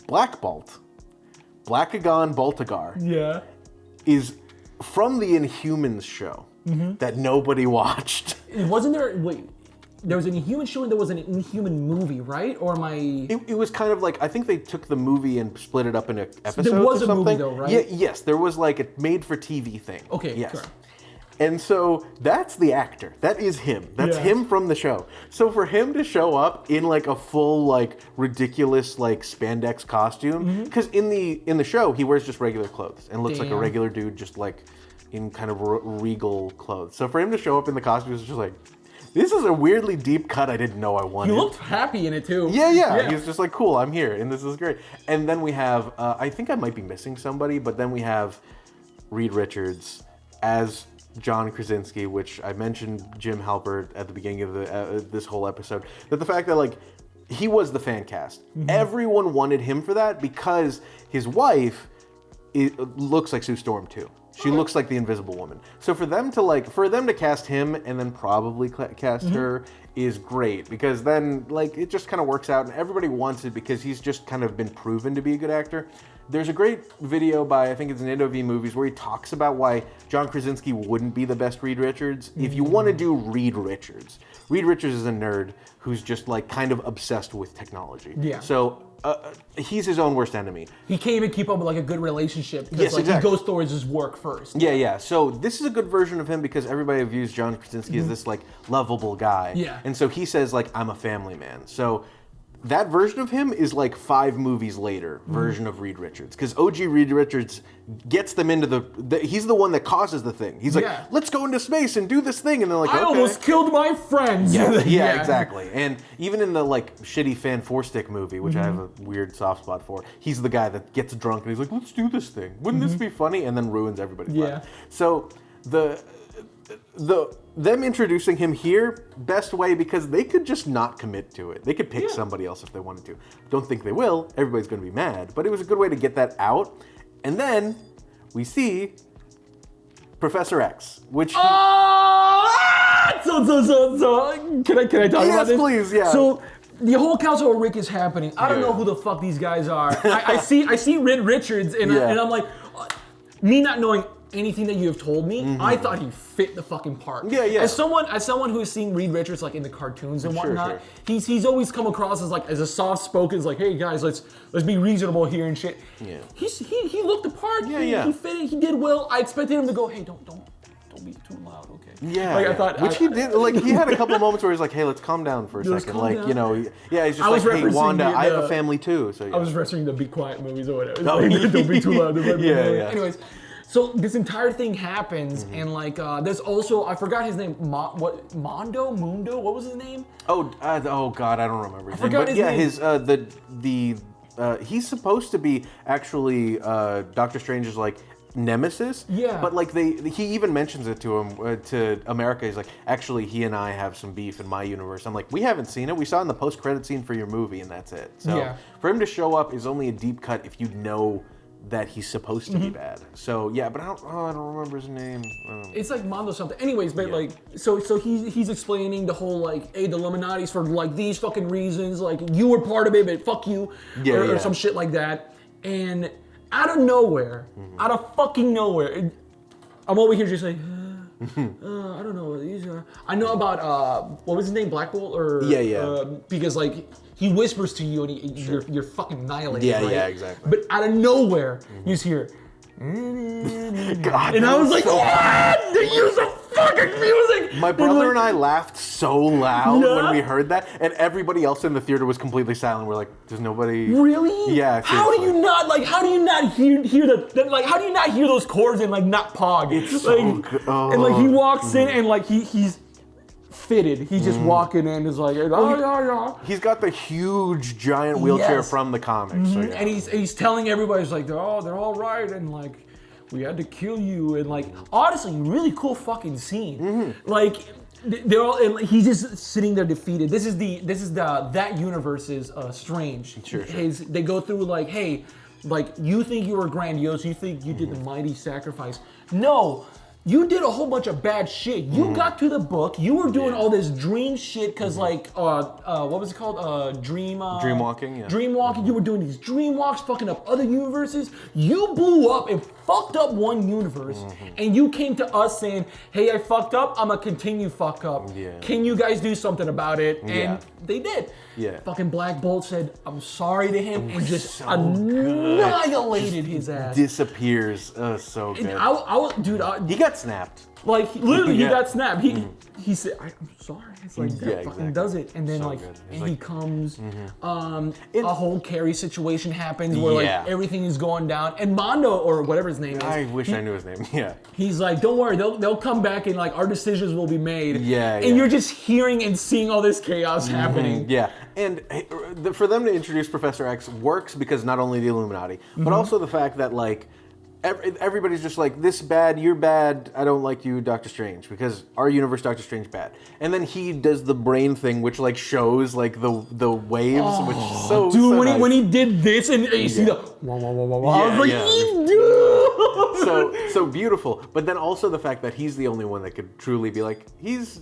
Blackagon Baltagar, is from the Inhumans show that nobody watched. Wasn't there, wait, there was an Inhuman show and there was an Inhuman movie, right? Or am I... It was kind of like, I think they took the movie and split it up into episodes there was or something. A movie though, right? Yes, there was like a made-for-TV thing. Okay, yes. sure. And so that's the actor. That is him. That's him from the show. So for him to show up in like a full like ridiculous like spandex costume, because in the show he wears just regular clothes and looks like a regular dude, just like in kind of regal clothes. So for him to show up in the costume is just like, this is a weirdly deep cut I didn't know I wanted. He looked happy in it too. Yeah. He's just like, cool, I'm here, and this is great. And then we have, I think I might be missing somebody, but then we have Reed Richards as John Krasinski, which I mentioned Jim Halpert at the beginning of this whole episode. That the fact that like he was the fan cast, everyone wanted him for that because his wife looks like Sue Storm too. She looks like the Invisible Woman. So for them to cast him and then probably cast her is great, because then like it just kind of works out and everybody wants it because he's just kind of been proven to be a good actor. There's a great video by, I think it's Nando V Movies, where he talks about why John Krasinski wouldn't be the best Reed Richards. If you want to do Reed Richards is a nerd who's just like kind of obsessed with technology. Yeah. So he's his own worst enemy. He can't even keep up with like a good relationship because he goes towards his work first. Yeah. So this is a good version of him because everybody views John Krasinski as this like lovable guy. Yeah. And so he says like, I'm a family man. So that version of him is like 5 movies later version of Reed Richards, because OG Reed Richards gets them into he's the one that causes the thing. He's like, let's go into space and do this thing, and they're like, I almost killed my friends. Yeah, exactly. And even in the like shitty Fan 4-Stick movie, which I have a weird soft spot for, he's the guy that gets drunk and he's like, let's do this thing. Wouldn't this be funny? And then ruins everybody's life. So them introducing him here, best way, because they could just not commit to it. They could pick somebody else if they wanted to. Don't think they will. Everybody's going to be mad. But it was a good way to get that out. And then we see Professor X, which... So, can I talk about this? Yes, please, yeah. So, the whole Council of Rick is happening. I don't know who the fuck these guys are. I see Reed Richards, and I'm like, me not knowing anything that you have told me, I thought he fit the fucking part. Yeah. As someone who's seen Reed Richards like in the cartoons and whatnot, he's always come across as like as a soft spoken, like, hey guys, let's be reasonable here and shit. Yeah. He looked the part. He fit it. He did well. I expected him to go, hey, don't be too loud, okay? Yeah. Like I thought, which he did. Like he had a couple of moments where he's like, hey, let's calm down for a second. Like down. He's just like, hey, Wanda, I have a family too. So I was referencing the Be Quiet movies or whatever. Like, don't be too loud. Anyways. So this entire thing happens, and like there's also, I forgot his name. Mundo? What was his name? Oh God, I don't remember his name. But his name. His the he's supposed to be actually Doctor Strange's like nemesis. Yeah. But like he even mentions it to him to America. He's like, actually, he and I have some beef in my universe. I'm like, we haven't seen it. We saw it in the post-credit scene for your movie, and that's it. So for him to show up is only a deep cut if you know that he's supposed to be bad. So yeah, but I don't remember his name. It's like Mondo something. Anyways, but like so he's explaining the whole like, hey, the Illuminati's for like these fucking reasons, like you were part of it, but fuck you, or some shit like that. And out of nowhere, out of fucking nowhere, I'm over here just like, I don't know. I know about what was his name, Black Bolt, or because like he whispers to you and you're fucking annihilated. Right? Yeah, exactly. But out of nowhere, you just hear. God, and I was like, what? They use the fucking music! My brother and I laughed so loud when we heard that, and everybody else in the theater was completely silent. We're like, there's nobody... Really? Yeah, how do you not hear the like, how do you not hear those chords and like not pog? It's like, so good. Oh. And like he walks in and like he's fitted. He's just walking in, is like, he's got the huge giant wheelchair from the comics. So, and he's telling everybody, he's like, they're all right, and like, we had to kill you, and like, honestly, really cool fucking scene. Like, they're all, and he's just sitting there defeated. This is that universe's Strange. Sure. They go through like, hey, like, you think you were grandiose, you think you did the mighty sacrifice. No. You did a whole bunch of bad shit. You got to the book. You were doing all this dream shit because, like, what was it called? Dreamwalking. Yeah. Dreamwalking. You were doing these dream walks, fucking up other universes. You blew up and fucked up one universe, and you came to us saying, "Hey, I fucked up. I'ma continue fuck up. Can you guys do something about it?" And they did. Yeah. Fucking Black Bolt said, "I'm sorry to him," and just annihilated his ass. Disappears. So good. And he got snapped. Like literally, he got snapped. He said, "I'm sorry." It's like that fucking does it, and then he comes. A whole Carrie situation happens where like everything is going down, and Mondo or whatever his name is. I wish I knew his name. Yeah. He's like, "Don't worry, they'll come back and like our decisions will be made." And you're just hearing and seeing all this chaos happening. Yeah, and for them to introduce Professor X works because not only the Illuminati, but also the fact that like. Everybody's just like, this bad, you're bad, I don't like you, Dr. Strange, because our universe, Dr. Strange, bad. And then he does the brain thing, which like shows like the waves, which is so dude, nice. when he did this and you see the wah, wah, wah, wah, wah, I was like, so beautiful. But then also the fact that he's the only one that could truly be like, this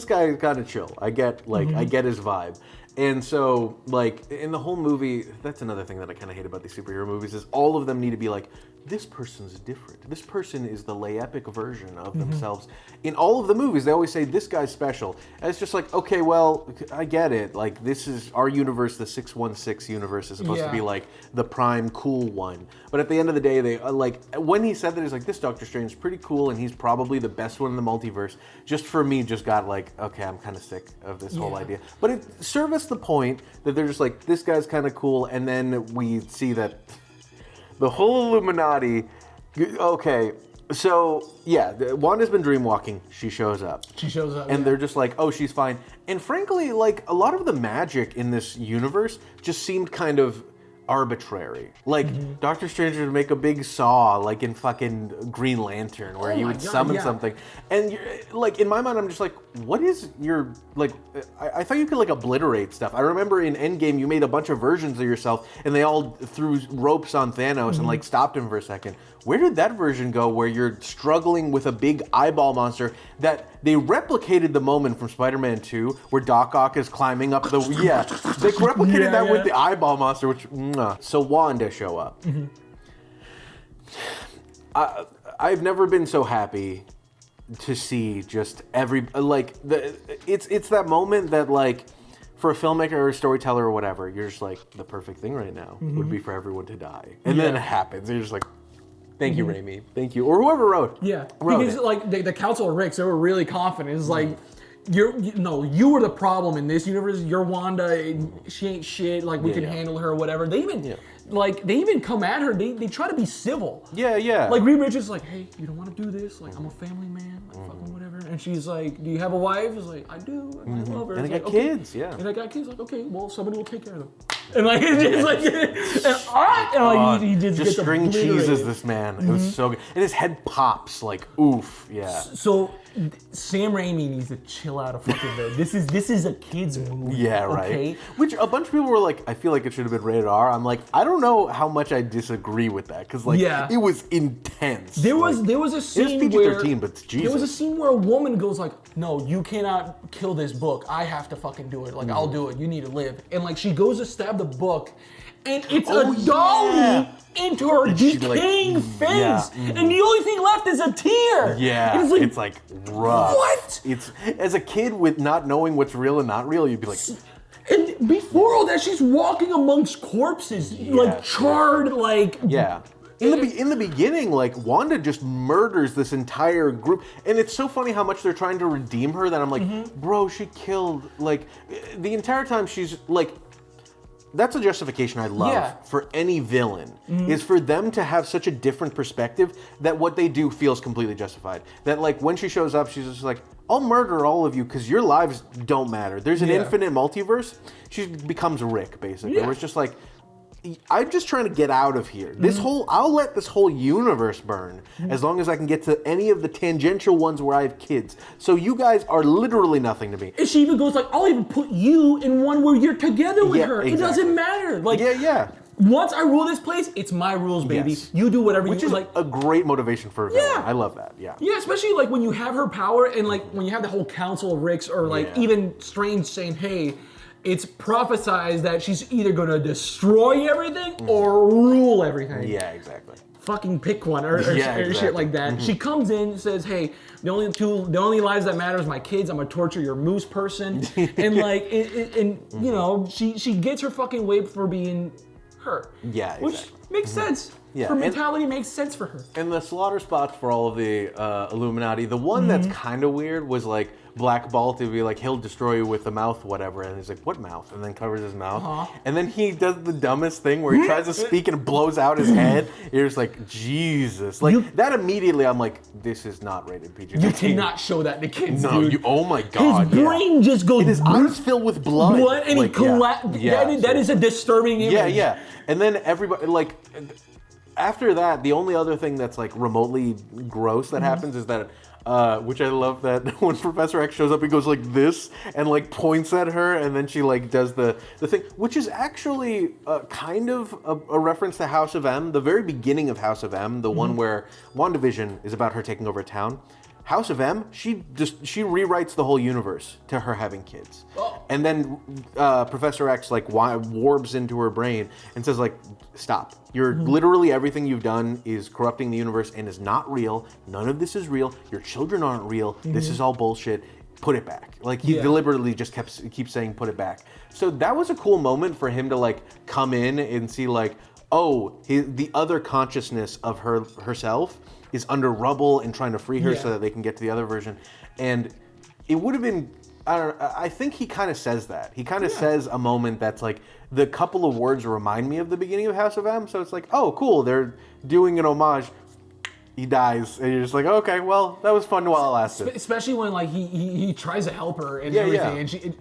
guy kind of chill. I get I get his vibe. And so, like, in the whole movie, that's another thing that I kind of hate about these superhero movies is all of them need to be like, this person's different. This person is the lay-epic version of themselves. In all of the movies, they always say, this guy's special. And it's just like, okay, well, I get it. Like, this is our universe, the 616 universe is supposed to be, like, the prime cool one. But at the end of the day, they, like, when he said that, he's like, this Doctor Strange is pretty cool, and he's probably the best one in the multiverse. Just for me, just got like, okay, I'm kind of sick of this whole idea. But it serviced the point that they're just like, this guy's kind of cool, and then we see that the whole Illuminati. Okay, so yeah, Wanda's been dreamwalking. She shows up. And they're just like, oh, she's fine. And frankly, like a lot of the magic in this universe just seemed kind of arbitrary. Like Doctor Strange would make a big saw, like in fucking Green Lantern, where he would summon something. And like in my mind, I'm just like, what is your like? I thought you could like obliterate stuff. I remember in Endgame, you made a bunch of versions of yourself, and they all threw ropes on Thanos and like stopped him for a second. Where did that version go? Where you're struggling with a big eyeball monster that they replicated the moment from Spider-Man 2, where Doc Ock is climbing up the they replicated that with the eyeball monster, which. So Wanda show up. I've never been so happy to see just it's that moment that like for a filmmaker or a storyteller or whatever, you're just like, the perfect thing right now would be for everyone to die, and then it happens. And you're just like, thank you, Raimi, thank you, or whoever wrote. Because like the Council of Ricks, they were really confident. It's like. You were the problem in this universe. You're Wanda. She ain't shit. Like we can handle her or whatever. They even like they even come at her. They try to be civil. Yeah, yeah. Like Reed Richards is like, hey, you don't want to do this. Like I'm a family man. Like fucking whatever. And she's like, do you have a wife? It's like I do. And I love her. And it's I got like, kids. okay. Yeah. And I got kids. Like okay, well somebody will take care of them. And like it's just like, he just gets string cheeses obliterated. this man. It was so good, and his head pops like oof. Yeah. So Sam Raimi needs to chill out a fucking bit. This is a kid's movie. Yeah, right. Okay? Which a bunch of people were like, I feel like it should have been rated R. I'm like, I don't know how much I disagree with that because like it was intense. There was a scene where PG-13, but Jesus. There was a scene where a woman goes like, "No, you cannot kill this book. I have to fucking do it. Like I'll do it. You need to live." And like she goes to stab the book, and it's a dolly into her decaying face, and the only thing left is a tear. Yeah, and it's like rough. What? It's as a kid with not knowing what's real and not real, you'd be like. And before all that, she's walking amongst corpses, like charred, like In the beginning, like Wanda just murders this entire group, and it's so funny how much they're trying to redeem her that I'm like, bro, she killed like the entire time she's like. That's a justification I love for any villain, is for them to have such a different perspective that what they do feels completely justified. That like when she shows up, she's just like, I'll murder all of you because your lives don't matter. There's an infinite multiverse. She becomes Rick, basically. Where it's just like, I'm just trying to get out of here. This I'll let this whole universe burn as long as I can get to any of the tangential ones where I have kids. So you guys are literally nothing to me. And she even goes like, I'll even put you in one where you're together with her. Exactly. It doesn't matter. Like, once I rule this place, it's my rules, baby. Yes. You do whatever Which you is like. a great motivation for a villain. I love that. Yeah. Yeah, especially like when you have her power and like when you have the whole council of Ricks or like even Strange saying, hey, it's prophesized that she's either gonna destroy everything or rule everything. Yeah, exactly. Fucking pick one or shit like that. She comes in, says, "Hey, the only lives that matter is my kids. I'm gonna torture your moose person," and like, you know, she gets her fucking way for being her. Yeah, which makes sense. Yeah, her mentality makes sense for her. And the slaughter spots for all of the Illuminati, the one that's kind of weird was like Black Bolt to be like, he'll destroy you with the mouth, whatever. And he's like, what mouth? And then covers his mouth. And then he does the dumbest thing where he tries to speak and blows out his head. You're just like, Jesus. Like, that immediately I'm like, this is not rated PG-13. You cannot show that to kids, No, dude. oh my God. His brain just goes... And his eyes fill with blood. And like, he that is a disturbing image. Yeah. And then everybody, like... After that, the only other thing that's like remotely gross that happens is that, which I love that when Professor X shows up, he goes like this and like points at her, and then she like does the thing, which is actually kind of a reference to House of M, the very beginning of House of M, the one where WandaVision is about her taking over a town. House of M, she rewrites the whole universe to her having kids, and then Professor X like warps into her brain and says like, stop. You're literally everything you've done is corrupting the universe and is not real. None of this is real. Your children aren't real. This is all bullshit. Put it back. Like he deliberately just keeps saying put it back. So that was a cool moment for him to like come in and see like, oh, the other consciousness of herself is under rubble and trying to free her so that they can get to the other version. And it would have been, I think he kind of says that. He kind of says a moment that's like, the couple of words remind me of the beginning of House of M, so it's like, oh, cool, they're doing an homage. He dies, and you're just like, okay, well, that was fun while it lasted. Especially when like he tries to help her and everything, and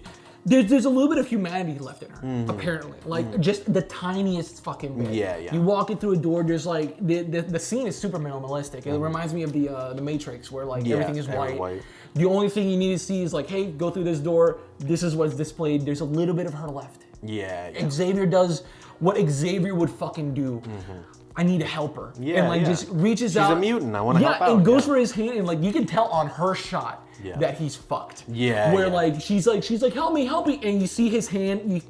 there's a little bit of humanity left in her, apparently. Like just the tiniest fucking bit. Yeah. You walk in through a door, there's like the scene is super minimalistic. It reminds me of the Matrix, where like everything is white. The only thing you need to see is like, hey, go through this door. This is what's displayed. There's a little bit of her left. Yeah. Xavier does what Xavier would fucking do. I need to help her. And like just reaches out. She's a mutant. I want to help out. And goes for his hand, and like you can tell on her shot that he's fucked. Where like she's like help me, and you see his hand.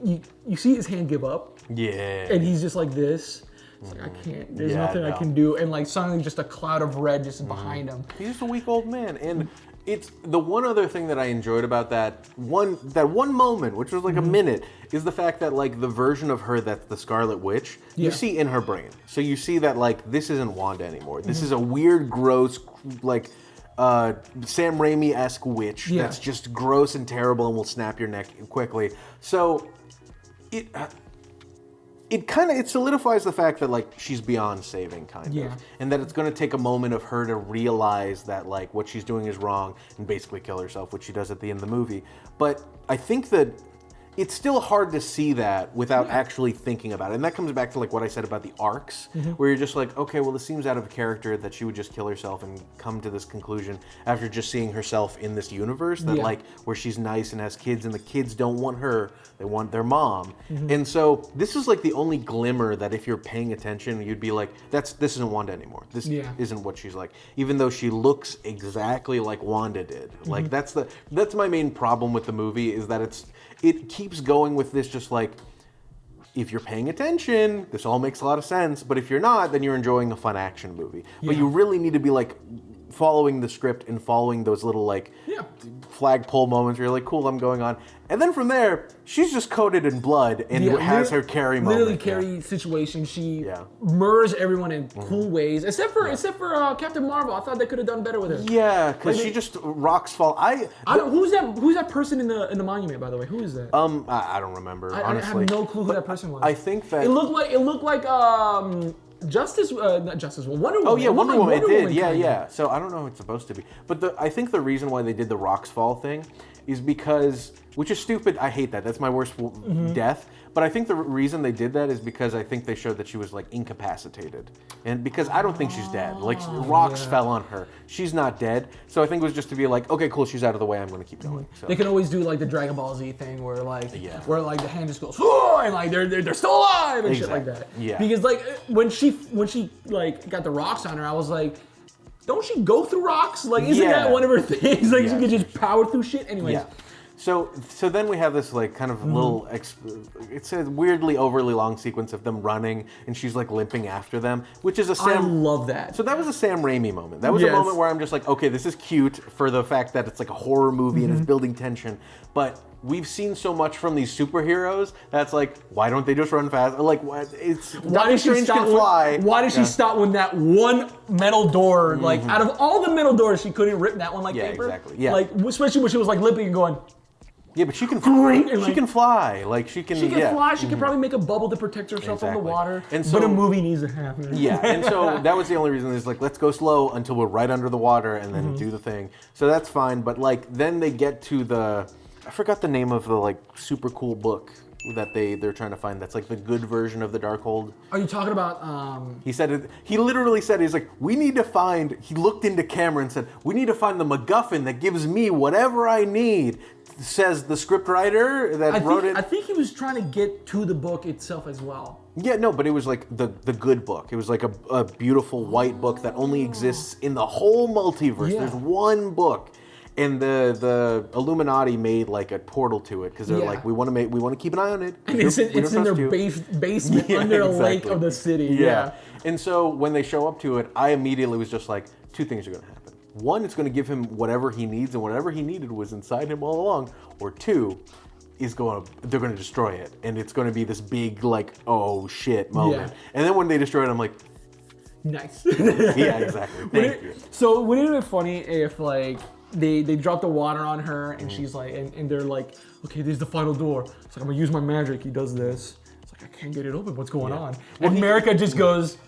You see his hand give up. And he's just like this. It's like, I can't. There's nothing I can do. And like suddenly, just a cloud of red just behind him. He's just a weak old man. And it's the one other thing that I enjoyed about that one moment, which was like a minute, is the fact that like the version of her that's the Scarlet Witch, you see in her brain. So you see that like this isn't Wanda anymore. This is a weird, gross, like Sam Raimi-esque witch that's just gross and terrible and will snap your neck quickly. So it solidifies the fact that like she's beyond saving kind of, and that it's going to take a moment of her to realize that like what she's doing is wrong and basically kill herself, which she does at the end of the movie. But I think that it's still hard to see that without actually thinking about it. And that comes back to like what I said about the arcs, where you're just like, okay, well, this seems out of character that she would just kill herself and come to this conclusion after just seeing herself in this universe that like where she's nice and has kids and the kids don't want her, they want their mom. And so this is like the only glimmer that if you're paying attention, you'd be like, this isn't Wanda anymore. This isn't what she's like. Even though she looks exactly like Wanda did. Like that's my main problem with the movie, is that it keeps going with this just like, if you're paying attention, this all makes a lot of sense, but if you're not, then you're enjoying a fun action movie. But you really need to be like following the script and following those little like flagpole moments where you're like, cool, I'm going on. And then from there, she's just coated in blood and has her Carrie moment. Literally Carrie situation. She murders everyone in cool ways, except for Captain Marvel. I thought they could have done better with her. Yeah, because she just rocks fall. Who's that person in the monument, by the way? Who is that? I don't remember. Honestly, I have no clue who that person was. I think that it looked like not Justice Wonder Woman. Oh yeah, Wonder Woman. It did. Yeah. So I don't know who it's supposed to be, but I think the reason why they did the rocks fall thing is because, which is stupid. I hate that. That's my worst death. But I think the reason they did that is because I think they showed that she was like incapacitated, and because I don't think she's dead. Like rocks fell on her. She's not dead. So I think it was just to be like, okay, cool, she's out of the way. I'm going to keep going. So. They can always do like the Dragon Ball Z thing where like the hand just goes and like they're still alive and shit like that. Yeah. Because like when she like got the rocks on her, I was like, don't she go through rocks? Like isn't that one of her things? Like she can just power through shit. Anyways. Yeah. So then we have this like kind of little, it's a weirdly overly long sequence of them running and she's like limping after them, which is I love that. So that was a Sam Raimi moment. That was a moment where I'm just like, okay, this is cute for the fact that it's like a horror movie and it's building tension, but we've seen so much from these superheroes that's like, why don't they just run fast? Like, why Dr.Strange can fly. Why did she stop when that one metal door, like out of all the metal doors, she couldn't rip that one like paper? Exactly. Yeah, like especially when she was like limping and going. Yeah, but she can fly. She can fly. Like she can fly. She can probably make a bubble to protect herself from the water. And so, but a movie needs to happen. Yeah, and so that was the only reason. Is like, let's go slow until we're right under the water and then do the thing. So that's fine. But like then they get to I forgot the name of the like super cool book that they're trying to find. That's like the good version of the Darkhold. Are you talking about? He said it. He literally said, he's like, we need to find. He looked into camera and said, we need to find the MacGuffin that gives me whatever I need. Says the scriptwriter that wrote it. I think he was trying to get to the book itself as well. Yeah, no, but it was like the good book. It was like a beautiful white book that only exists in the whole multiverse. There's one book. And the Illuminati made like a portal to it because they're like, we want to keep an eye on it. And it's in their basement under a lake of the city. Yeah. And so when they show up to it, I immediately was just like, two things are going to happen. One, it's going to give him whatever he needs, and whatever he needed was inside him all along. Or two, they're going to destroy it, and it's going to be this big like, oh shit moment. And then when they destroy it, I'm like, nice. Yeah, exactly. Thank you. So wouldn't it be funny if like they drop the water on her and she's like, and they're like, okay, this is the final door. It's like, I'm gonna use my magic. He does this. It's like, I can't get it open. What's going on? And America just goes.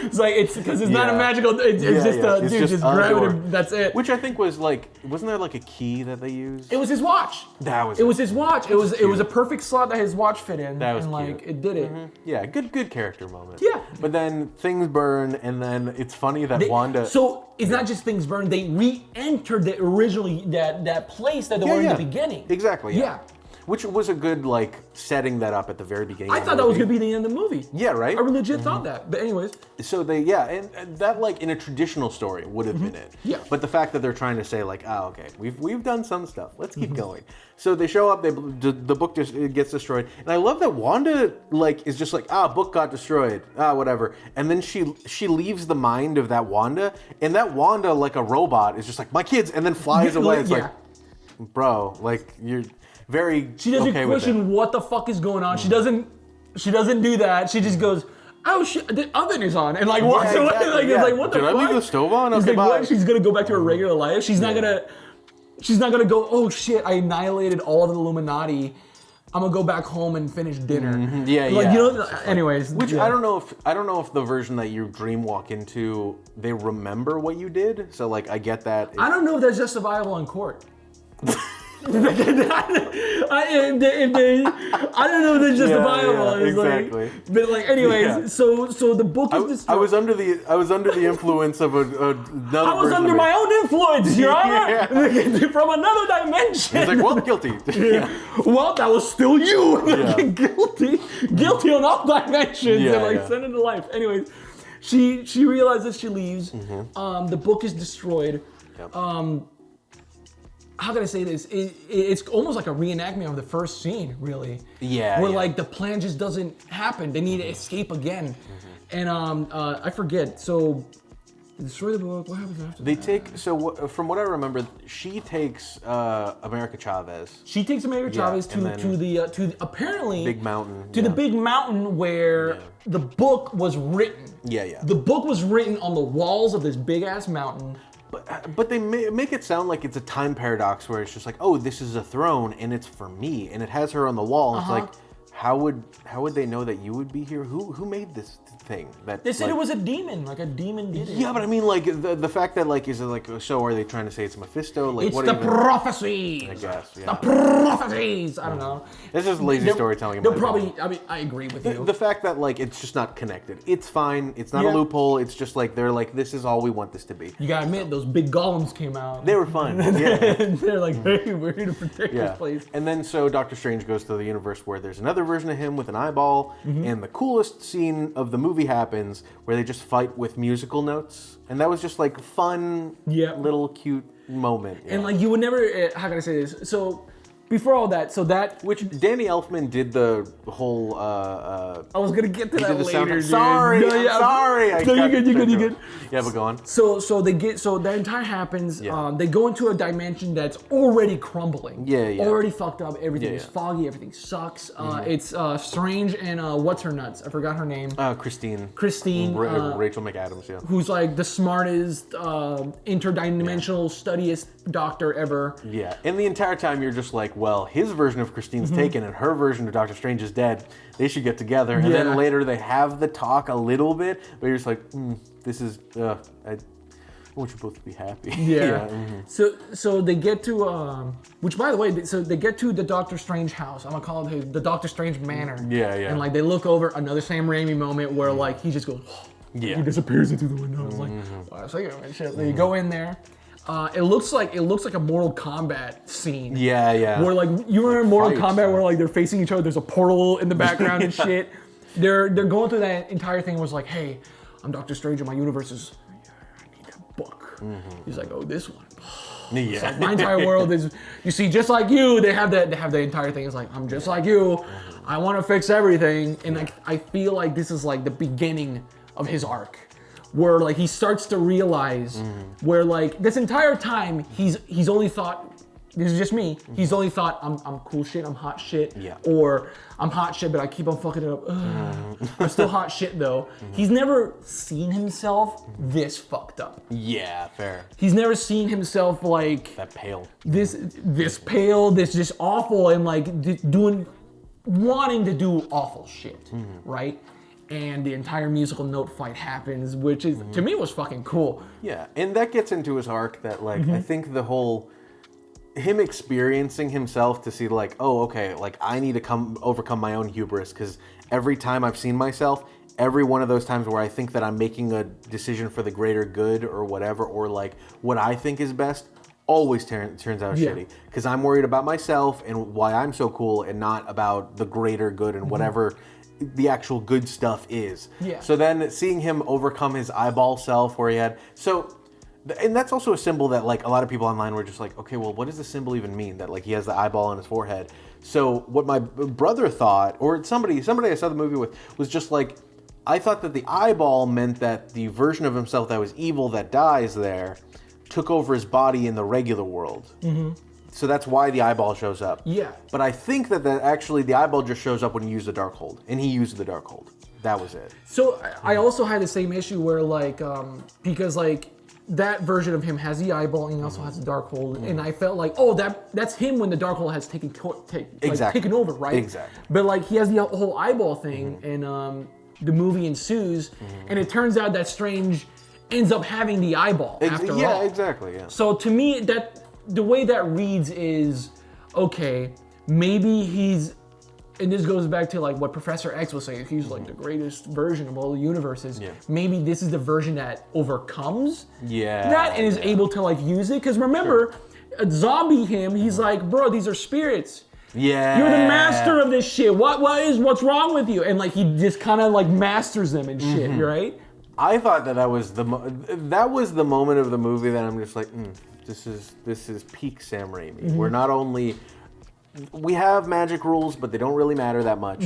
It's like it's because it's not a magical. It's just grab it and that's it. Which I think was like, wasn't there like a key that they used? It was his watch. It was his watch. It was a perfect slot that his watch fit in. That was and cute. Like it did it. Yeah, good character moment. Yeah. But then things burn, and then it's funny that Wanda. So it's not just things burn. They re-entered originally that place that they were in the beginning. Exactly. Yeah. Which was a good like setting that up at the very beginning. I thought that was gonna be the end of the movie. Yeah, right. I legit thought that. But anyways. So and that like in a traditional story would have been it. Yeah. But the fact that they're trying to say like, okay, we've done some stuff. Let's keep going. So they show up. The book just gets destroyed, and I love that Wanda like is just like, book got destroyed. Whatever. And then she leaves the mind of that Wanda, and that Wanda like a robot is just like, my kids, and then flies away. It's like, bro, like you're. She doesn't question what the fuck is going on. She doesn't do that. She just goes, oh shit, the oven is on, and like walks away. Like it's like, what the fuck? Did I leave the stove on? Okay, like, bye. what? She's gonna go back to her regular life. She's not gonna go, oh shit, I annihilated all of the Illuminati. I'm gonna go back home and finish dinner. Yeah, like, yeah. You know, anyways. Which I don't know if the version that you dream walk into, they remember what you did. So like, I get that. I don't know if that's justifiable in court. I don't know if that's justifiable. Exactly. Like, but like, anyways, so the book is destroyed. I was under the influence of another. I was under my own influence, Your Honor, from another dimension. He's like, well, guilty. Well, that was still you. Guilty on all dimensions, and like sent into life. Anyways, she realizes she leaves. The book is destroyed. Yep. How can I say this? It's almost like a reenactment of the first scene, really. Yeah. Where like the plan just doesn't happen. They need to escape again. And I forget. So they destroy the book. What happens after? They take from what I remember, she takes America Chavez. She takes America Chavez to the apparently big mountain. To the big mountain where the book was written. Yeah. The book was written on the walls of this big ass mountain. But they make it sound like it's a time paradox where it's just like, oh, this is a throne and it's for me, and it has her on the wall. And it's like, how would they know that you would be here? Who made this thing? That they said it was a demon, like a demon did it. Yeah, but I mean, like the fact that like is it like so? Are they trying to say it's Mephisto? Like it's what? The prophecies. I guess. Yeah. The prophecies. I don't know. It's just lazy storytelling. They're probably. I mean, I agree with you. The fact that like it's just not connected. It's fine. It's not a loophole. It's just like they're like, this is all we want this to be. You gotta admit, those big golems came out. They were fun. Yeah. They're like, hey, we're here to protect this place. And then so Dr. Strange goes to the universe where there's another version of him with an eyeball, and the coolest scene of the movie happens where they just fight with musical notes, and that was just like fun, little cute moment. And like you would never, how can I say this? So before all that, which Danny Elfman did the whole. I was gonna get to that later. Dude. Sorry, no, sorry. You good. Yeah, but go on. So that entire happens. They go into a dimension that's already crumbling. Yeah. Already fucked up. Everything is foggy. Everything sucks. It's Strange and what's her nuts? I forgot her name. Christine. Rachel McAdams. Yeah. Who's like the smartest interdimensional studiest doctor ever. Yeah, and the entire time you're just like, well, his version of Christine's taken and her version of Doctor Strange is dead. They should get together. And then later they have the talk a little bit, but you're just like, this is, I want you both to be happy. Yeah. So they get to, which by the way, so they get to the Doctor Strange house. I'm gonna call it the Doctor Strange Manor. Yeah. And like they look over, another Sam Raimi moment where like he just goes, he disappears into the window. It's like, wow, so you go in there. It looks like a Mortal Kombat scene. Yeah. Where like you remember Mortal Kombat where like they're facing each other. There's a portal in the background and shit. They're going through that entire thing. Was like, hey, I'm Doctor Strange and my universe is. I need that book. He's like, oh, this one. Yeah. Like, my entire world is. You see, just like you, they have the entire thing. It's like I'm just like you. I want to fix everything, and like I feel like this is like the beginning of his arc. Where like he starts to realize where like this entire time he's only thought, this is just me, he's only thought I'm cool shit, I'm hot shit, or I'm hot shit but I keep on fucking it up. I'm still hot shit though. He's never seen himself this fucked up. Yeah, fair. He's never seen himself like that pale. This pale, this just awful and like wanting to do awful shit, right? And the entire musical note fight happens, which is to me was fucking cool. Yeah, and that gets into his arc that like I think the whole him experiencing himself to see like, oh, okay, like I need to overcome my own hubris because every time I've seen myself, every one of those times where I think that I'm making a decision for the greater good or whatever, or like what I think is best, always turns out shitty because I'm worried about myself and why I'm so cool and not about the greater good and whatever the actual good stuff is. Yeah. So then seeing him overcome his eyeball self where he had, and that's also a symbol that like a lot of people online were just like, okay, well, what does the symbol even mean? That like he has the eyeball on his forehead. So what my brother thought, or somebody I saw the movie with, was just like, I thought that the eyeball meant that the version of himself that was evil that dies there took over his body in the regular world. So that's why the eyeball shows up. Yeah. But I think that actually the eyeball just shows up when you use the Darkhold, and he used the Darkhold. That was it. So I also had the same issue where like because like that version of him has the eyeball and he also has the Darkhold, and I felt like, oh, that's him when the Darkhold has taken over, right? Exactly. But like he has the whole eyeball thing, and the movie ensues, and it turns out that Strange ends up having the eyeball after all. Yeah, exactly. Yeah. So to me, that the way that reads is, okay, maybe he's. And this goes back to like what Professor X was saying. He's like the greatest version of all the universes. Yeah. Maybe this is the version that overcomes that and is able to like use it. Because remember, a zombie him, he's like, bro, these are spirits. Yeah. You're the master of this shit. What's wrong with you? And like he just kind of like masters them and shit, right? I thought that was the moment of the movie that I'm just like, this is peak Sam Raimi. We're not only. We have magic rules, but they don't really matter that much.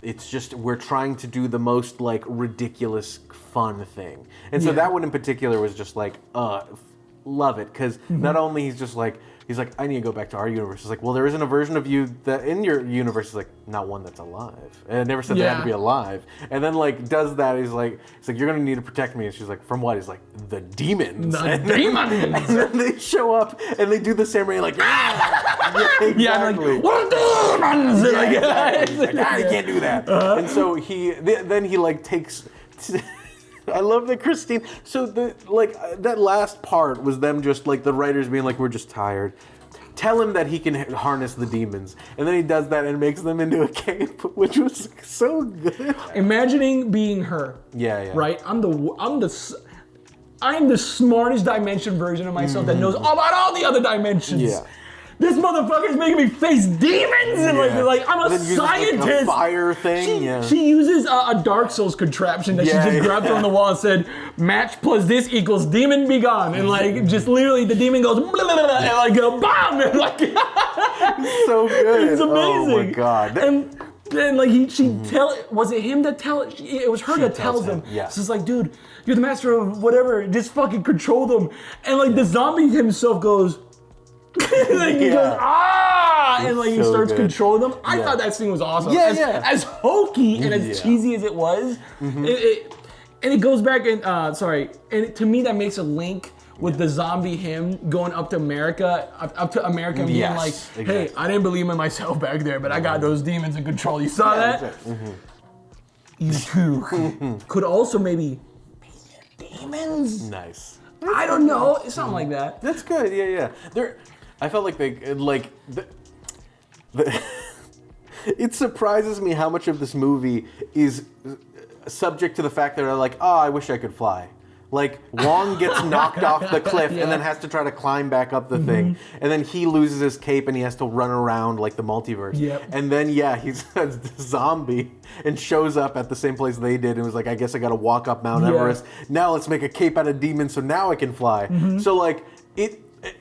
It's just we're trying to do the most like ridiculous fun thing. And so that one in particular was just like, love it. Because not only he's like, I need to go back to our universe. It's like, well, there isn't a version of you that in your universe is like, not one that's alive. And I never said they had to be alive. And then like does that, he's like, you're gonna need to protect me. And she's like, from what? He's like, the demons. And then they show up and they do the Sam Raimi like, exactly. Like, what are demons? Exactly. He's like, you can't do that. And so then he like takes. I love that Christine. So that last part was them just like the writers being like, we're just tired. Tell him that he can harness the demons, and then he does that and makes them into a cape, which was so good. Imagining being her. Yeah. Right. I'm the smartest dimension version of myself that knows about all the other dimensions. Yeah. This motherfucker's making me face demons and like I'm a scientist. Like a fire thing. She uses a Dark Souls contraption that she just grabbed from the wall and said, "Match plus this equals demon be gone," and like just literally the demon goes blah, blah, blah, and like go bomb and like so good. It's amazing. Oh my god. And then like was it him that it was her that tells him. Yeah. So it's like, dude, you're the master of whatever. Just fucking control them. And like the zombie himself goes. Like he goes, and like he starts controlling them. I thought that scene was awesome. As hokey and as cheesy as it was, and it goes back and and to me that makes a link with the zombie him going up to America and being like, hey, I didn't believe in myself back there, but I got those demons in control. You saw that? You too could also maybe be demons. Nice. I don't know. It's something like that. That's good. Yeah. I felt like it surprises me how much of this movie is subject to the fact that they're like, oh, I wish I could fly. Like, Wong gets knocked off the cliff and then has to try to climb back up the thing. And then he loses his cape and he has to run around like the multiverse. And then, he's a zombie and shows up at the same place they did and was like, I guess I gotta walk up Mount Everest. Now let's make a cape out of demons so now I can fly. So like,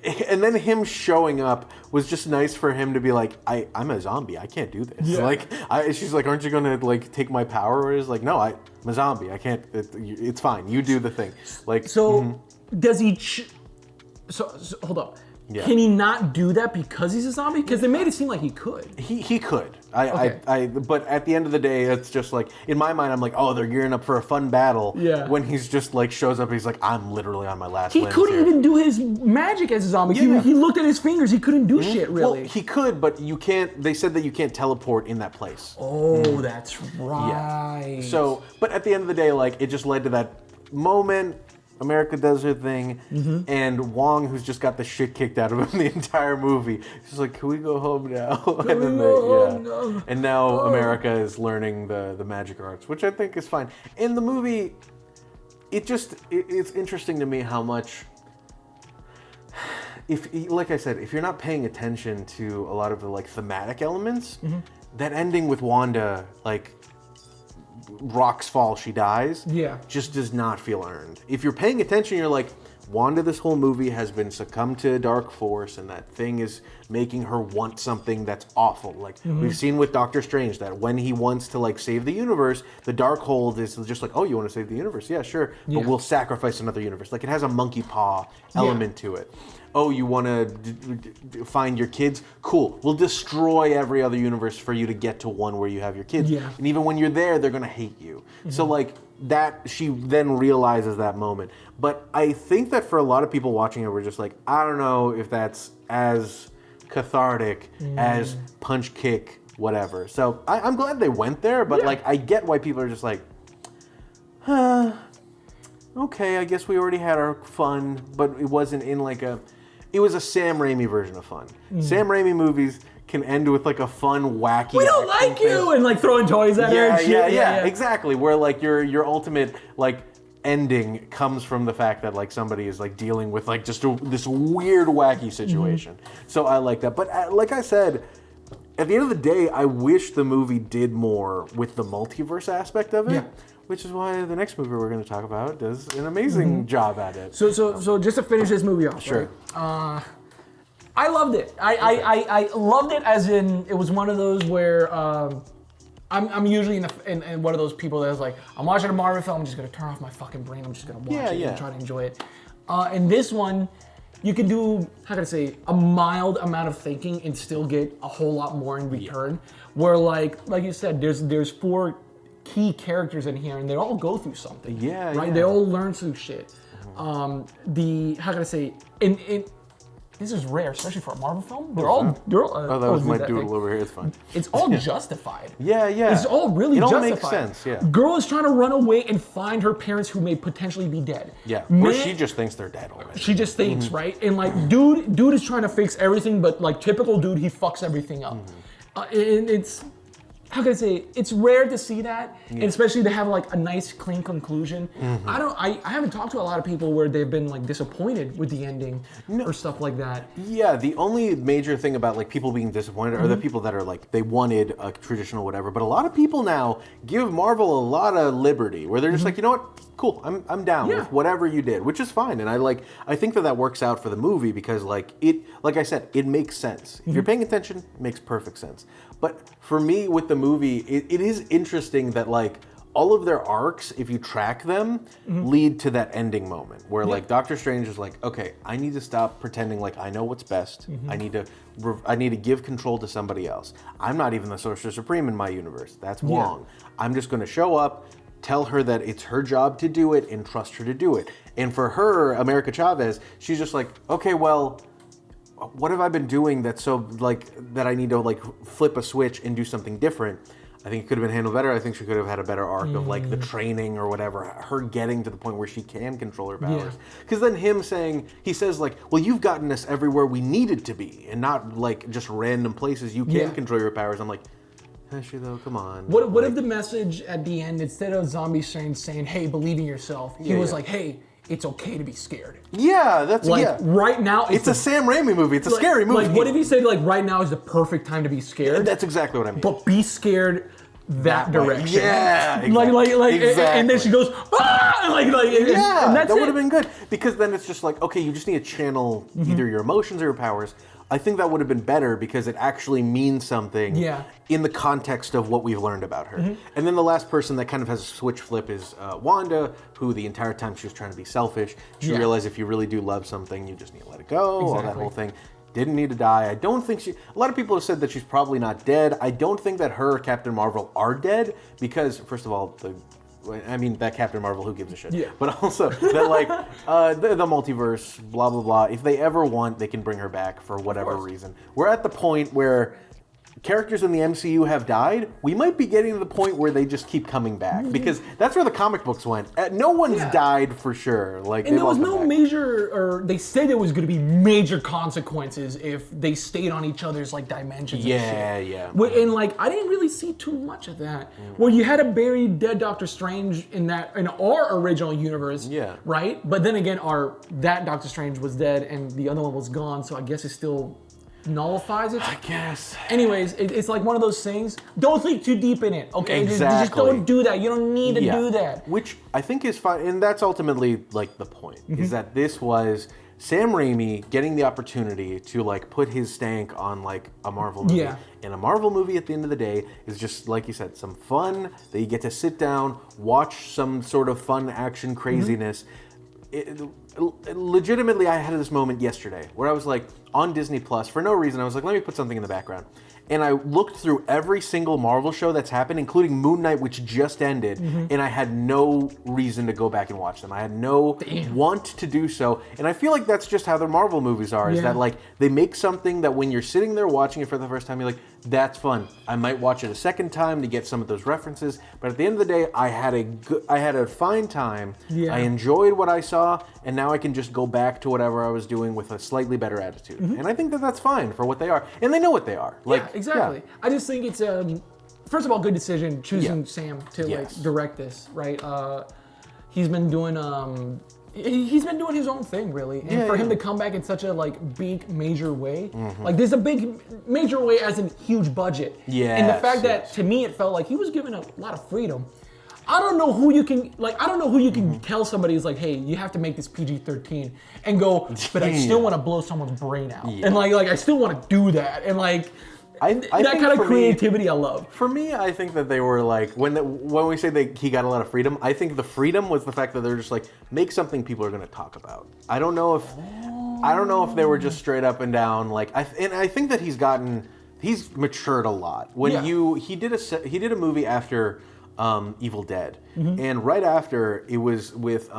and then him showing up was just nice for him to be like, I'm a zombie. I can't do this. Like, she's like, aren't you gonna like take my power? Or he's like, no, I'm a zombie. I can't. It's fine. You do the thing. Like, so does he? So hold up. Can he not do that because he's a zombie? Because they made it seem like he could. He could. But at the end of the day, it's just like, in my mind, I'm like, oh, they're gearing up for a fun battle. When he's just like, shows up, he's like, I'm literally on my last limbs. He couldn't even do his magic as a zombie. He looked at his fingers. He couldn't do shit, really. Well, he could, but you can't, they said that you can't teleport in that place. Oh, that's right. So, but at the end of the day, like, it just led to that moment. America does her thing, and Wong, who's just got the shit kicked out of him the entire movie, he's like, "Can we go home now?" And now America is learning the magic arts, which I think is fine. In the movie, it's interesting to me how much, like I said, if you're not paying attention to a lot of the like thematic elements, that ending with Wanda, like, rocks fall, she dies, just does not feel earned. If you're paying attention, you're like, Wanda this whole movie has been succumbed to a dark force, and that thing is making her want something that's awful. Like we've seen with Doctor Strange, that when he wants to like save the universe, the Darkhold is just like, oh, you want to save the universe? Yeah, sure, but we'll sacrifice another universe. Like it has a monkey paw element to it. Oh, you want to find your kids? Cool. We'll destroy every other universe for you to get to one where you have your kids. Yeah. And even when you're there, they're going to hate you. So like that, she then realizes that moment. But I think that for a lot of people watching it, we're just like, I don't know if that's as cathartic as punch, kick, whatever. So I'm glad they went there, but like I get why people are just like, okay, I guess we already had our fun, but it wasn't in like it was a Sam Raimi version of fun. Sam Raimi movies can end with like a fun, wacky. We don't like you, and like throwing toys at her. And shit. Yeah, exactly. Where like your ultimate like ending comes from the fact that like somebody is like dealing with like just this weird, wacky situation. So I like that. But like I said, at the end of the day, I wish the movie did more with the multiverse aspect of it. Yeah. Which is why the next movie we're going to talk about does an amazing job at it. So just to finish this movie off, sure. Right? I loved it. I loved it as in it was one of those where I'm usually in one of those people that's like, I'm watching a Marvel film, I'm just going to turn off my fucking brain, I'm just going to watch it and try to enjoy it. And this one, you can do, how can I say, a mild amount of thinking and still get a whole lot more in return. Where like you said, there's 4 key characters in here, and they all go through something. Yeah, right. Yeah. They all learn some shit. How can I say? This is rare, especially for a Marvel film. They're all. That was my doodle over here. It's fine. It's all justified. Yeah. It's all really justified. It all makes sense. Yeah. Girl is trying to run away and find her parents who may potentially be dead. Yeah. Or she just thinks they're dead already. She just thinks, right? And like, dude is trying to fix everything, but like typical dude, he fucks everything up. And it's. How can I say? It's rare to see that, and especially to have like a nice, clean conclusion. I haven't talked to a lot of people where they've been like disappointed with the ending or stuff like that. Yeah, the only major thing about like people being disappointed are the people that are like they wanted a traditional whatever. But a lot of people now give Marvel a lot of liberty, where they're just like, you know what? Cool, I'm down with whatever you did, which is fine, and I think that works out for the movie because like I said, it makes sense. If you're paying attention, it makes perfect sense. But for me, with the movie, it is interesting that like all of their arcs, if you track them, lead to that ending moment where like Doctor Strange is like, okay, I need to stop pretending like I know what's best. I need to give control to somebody else. I'm not even the Sorcerer Supreme in my universe. That's Wong. I'm just going to show up, tell her that it's her job to do it, and trust her to do it. And for her, America Chavez, she's just like, okay, well, what have I been doing that's so like that I need to like flip a switch and do something different? I think it could have been handled better. I think she could have had a better arc of like the training or whatever, her getting to the point where she can control her powers. Because then he says like, well, you've gotten us everywhere we needed to be, and not like just random places you can control your powers. I'm like, actually though, come on. What if the message at the end, instead of Zombie Strange saying, hey, believe in yourself, he was like, hey, it's okay to be scared. Yeah, that's like right now. It's a Sam Raimi movie. It's a scary movie. Like, what if he said like right now is the perfect time to be scared? That's exactly what I mean. But be scared that direction. Yeah, exactly. Exactly. And then she goes, ah! And that's that would have been good because then it's just like, okay, you just need to channel either your emotions or your powers. I think that would have been better because it actually means something in the context of what we've learned about her. And then the last person that kind of has a switch flip is Wanda, who the entire time she was trying to be selfish. She realized if you really do love something, you just need to let it go, all that whole thing. Didn't need to die. I don't think a lot of people have said that she's probably not dead. I don't think that her or Captain Marvel are dead because, first of all, that Captain Marvel, who gives a shit? Yeah. But also, that like, the multiverse, blah, blah, blah. If they ever want, they can bring her back for whatever reason. We're at the point where characters in the MCU have died. We might be getting to the point where they just keep coming back. Because that's where the comic books went. No one's died for sure. Like, and there was no major, or they said there was going to be major consequences if they stayed on each other's like dimensions and shit. And like, I didn't really see too much of that. Where you had a buried dead Doctor Strange in our original universe, right? But then again, that Doctor Strange was dead and the other one was gone, so I guess it's still nullifies it. I guess. Anyways, it's like one of those things. Don't think too deep in it, okay? Exactly. Just don't do that. You don't need to do that. Which I think is fine, and that's ultimately like the point, is that this was Sam Raimi getting the opportunity to like put his stank on like a Marvel movie. Yeah. And a Marvel movie at the end of the day is just, like you said, some fun that you get to sit down, watch some sort of fun action craziness. Legitimately, I had this moment yesterday where I was like on Disney Plus for no reason. I was like, let me put something in the background. And I looked through every single Marvel show that's happened, including Moon Knight, which just ended, and I had no reason to go back and watch them. I had no want to do so. And I feel like that's just how the Marvel movies are, is that like they make something that when you're sitting there watching it for the first time, you're like, that's fun. I might watch it a second time to get some of those references. But at the end of the day, I had a fine time. Yeah. I enjoyed what I saw, and now I can just go back to whatever I was doing with a slightly better attitude. And I think that that's fine for what they are. And they know what they are. Like, exactly. Yeah. I just think it's first of all, good decision choosing Sam to like direct this, right? He's been doing his own thing, really, and for him to come back in such a like big major way, like there's a big major way as in huge budget, and the fact that to me it felt like he was given a lot of freedom. I don't know who you can tell somebody is like, hey, you have to make this PG-13 and go, but I still want to blow someone's brain out, and like I still want to do that, and like. I that kind of creativity I love. For me, I think that they were like, when we say that he got a lot of freedom, I think the freedom was the fact that they're just like, make something people are going to talk about. I don't know if they were just straight up and down like, and I think that he's matured a lot. When he did a movie after Evil Dead, and right after it was with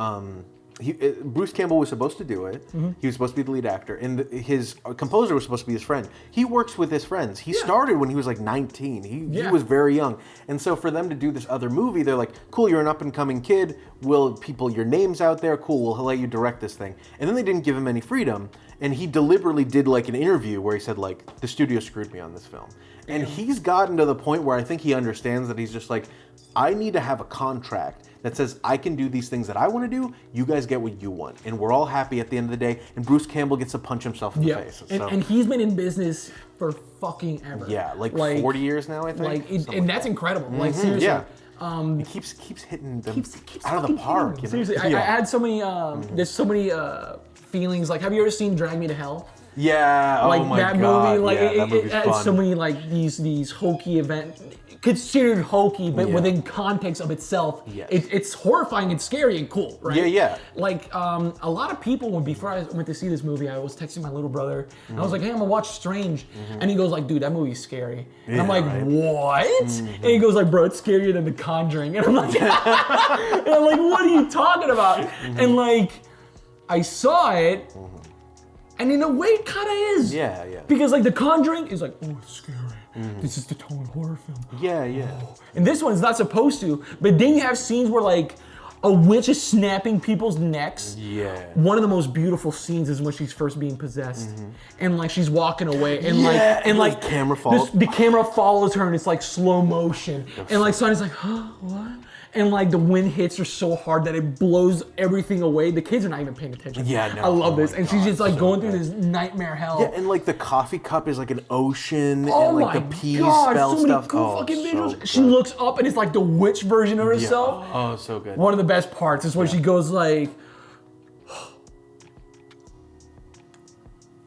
Bruce Campbell was supposed to do it. He was supposed to be the lead actor, and his composer was supposed to be his friend. He works with his friends. He started when he was like 19. He was very young, and so for them to do this other movie, they're like, "Cool, you're an up and coming kid. Your name's out there. Cool, we'll let you direct this thing." And then they didn't give him any freedom, and he deliberately did like an interview where he said like, "The studio screwed me on this film," and he's gotten to the point where I think he understands that he's just like, I need to have a contract that says I can do these things that I want to do. You guys get what you want, and we're all happy at the end of the day. And Bruce Campbell gets to punch himself in the face. And he's been in business for fucking ever. Yeah, like 40 years now, I think. And that's incredible. Like seriously. Yeah. He keeps hitting them out of the park. You know? Seriously, I had so many. There's so many feelings. Like, have you ever seen Drag Me to Hell? Yeah. Like oh my that God. movie. Like that movie's it had fun. so many like these hokey events. Considered hokey, but within context of itself, it's horrifying and scary and cool, right? Yeah. Like a lot of people, before I went to see this movie, I was texting my little brother, and I was like, "Hey, I'm gonna watch Strange," and he goes like, "Dude, that movie's scary." And I'm like, "What?" And he goes like, "Bro, it's scarier than The Conjuring," and I'm like, "What are you talking about?" And like, I saw it. And in a way, it kind of is. Yeah. Because like The Conjuring is like, oh, it's scary. This is the tone horror film. Yeah. Oh. And this one's not supposed to. But then you have scenes where like a witch is snapping people's necks. Yeah. One of the most beautiful scenes is when she's first being possessed, and like she's walking away, and like camera follows. The camera follows her, and it's like slow motion, and like Sonny's like, huh, what? And like the wind hits her so hard that it blows everything away. The kids are not even paying attention. Yeah, no. I love this. And she's just like going through this nightmare hell. Yeah, and like the coffee cup is like an ocean, Oh and like my the pea God, spell so many stuff. cool fucking visuals. So She looks up and it's like the witch version of herself. Yeah. Oh, so good. One of the best parts is when she goes like,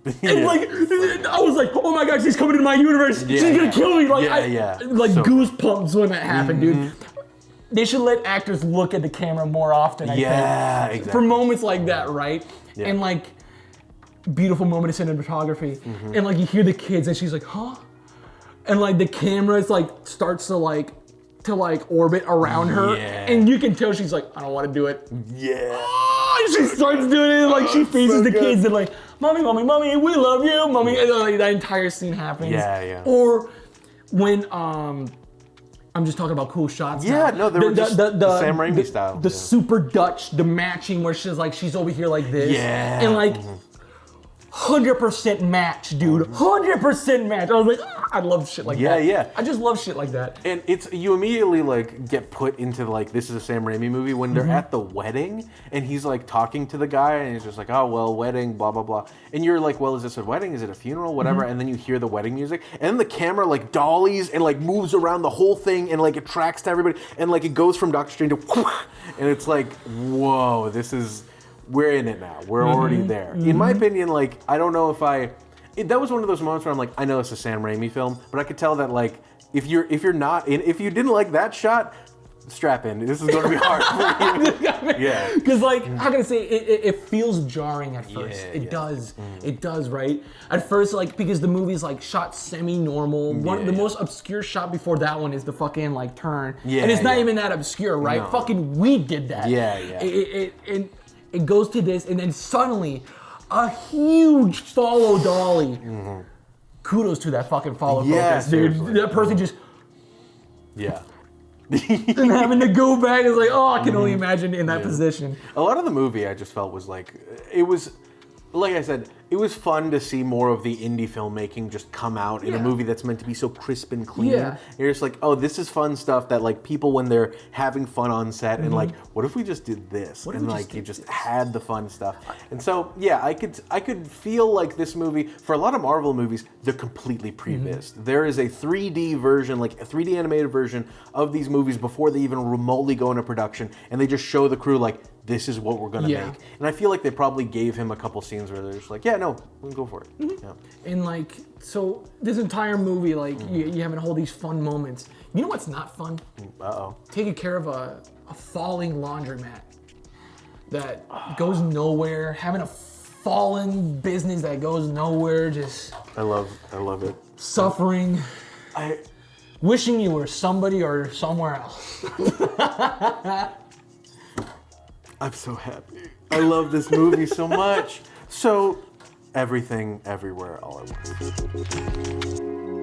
and like, I was like, oh my God, she's coming into my universe. She's gonna kill me. Like, like so goosebumps when that happened, dude. They should let actors look at the camera more often, I think. Exactly. For moments like that, right? Yeah. And like, beautiful moment of cinematography. And like, you hear the kids and she's like, huh? And like, the camera is like, starts to like orbit around her. And you can tell she's like, I don't want to do it. Yeah. Oh, she starts doing it, like she faces so the kids and like, mommy, we love you, mommy. And like, that entire scene happens. Yeah. Or when, I'm just talking about cool shots. Yeah, now. no, they were just the Sam Raimi style. The super Dutch, the matching where she's over here like this. Yeah. And like, 100% match, dude. 100% match. I was like, I love shit like that. Yeah. I just love shit like that. And you immediately like get put into like, this is a Sam Raimi movie when they're at the wedding and he's like talking to the guy and he's just like, oh well, wedding, blah blah blah. And you're like, well, is this a wedding? Is it a funeral? Whatever. And then you hear the wedding music and then the camera like dollies and like moves around the whole thing and like it tracks to everybody and like it goes from Doctor Strange to and it's like, whoa, we're in it now. We're already there. In my opinion, like, I don't know if that was one of those moments where I'm like, I know it's a Sam Raimi film, but I could tell that like, if you didn't like that shot, strap in. This is going to be hard for you. Yeah. Because like, how can I say, it feels jarring at first. It does. It does, right? At first, like, because the movie's like shot semi-normal. The most obscure shot before that one is the fucking like turn. Yeah. And it's not even that obscure, right? No. Fucking we did that. Yeah. It goes to this, and then suddenly, a huge follow dolly. Kudos to that fucking follow focus, dude. Seriously. That person just... Yeah. and having to go back is like, oh, I can only imagine in that position. A lot of the movie I just felt was like, like I said, it was fun to see more of the indie filmmaking just come out in a movie that's meant to be so crisp and clean. Yeah. You're just like, oh, this is fun stuff that like people when they're having fun on set and like, what if we just did this? And like you just had the fun stuff. And so yeah, I could feel like this movie, for a lot of Marvel movies, they're completely prevised. There is a 3D version, like a 3D animated version of these movies before they even remotely go into production, and they just show the crew like, this is what we're gonna make. And I feel like they probably gave him a couple scenes where they're just like, yeah, no, we can go for it. Yeah. And like, so this entire movie, like, you having all these fun moments. You know what's not fun? Taking care of a falling laundromat that goes nowhere, having a fallen business that goes nowhere, just... I love it. Suffering. Wishing you were somebody or somewhere else. I'm so happy. I love this movie so much. So, everything, everywhere, all at once.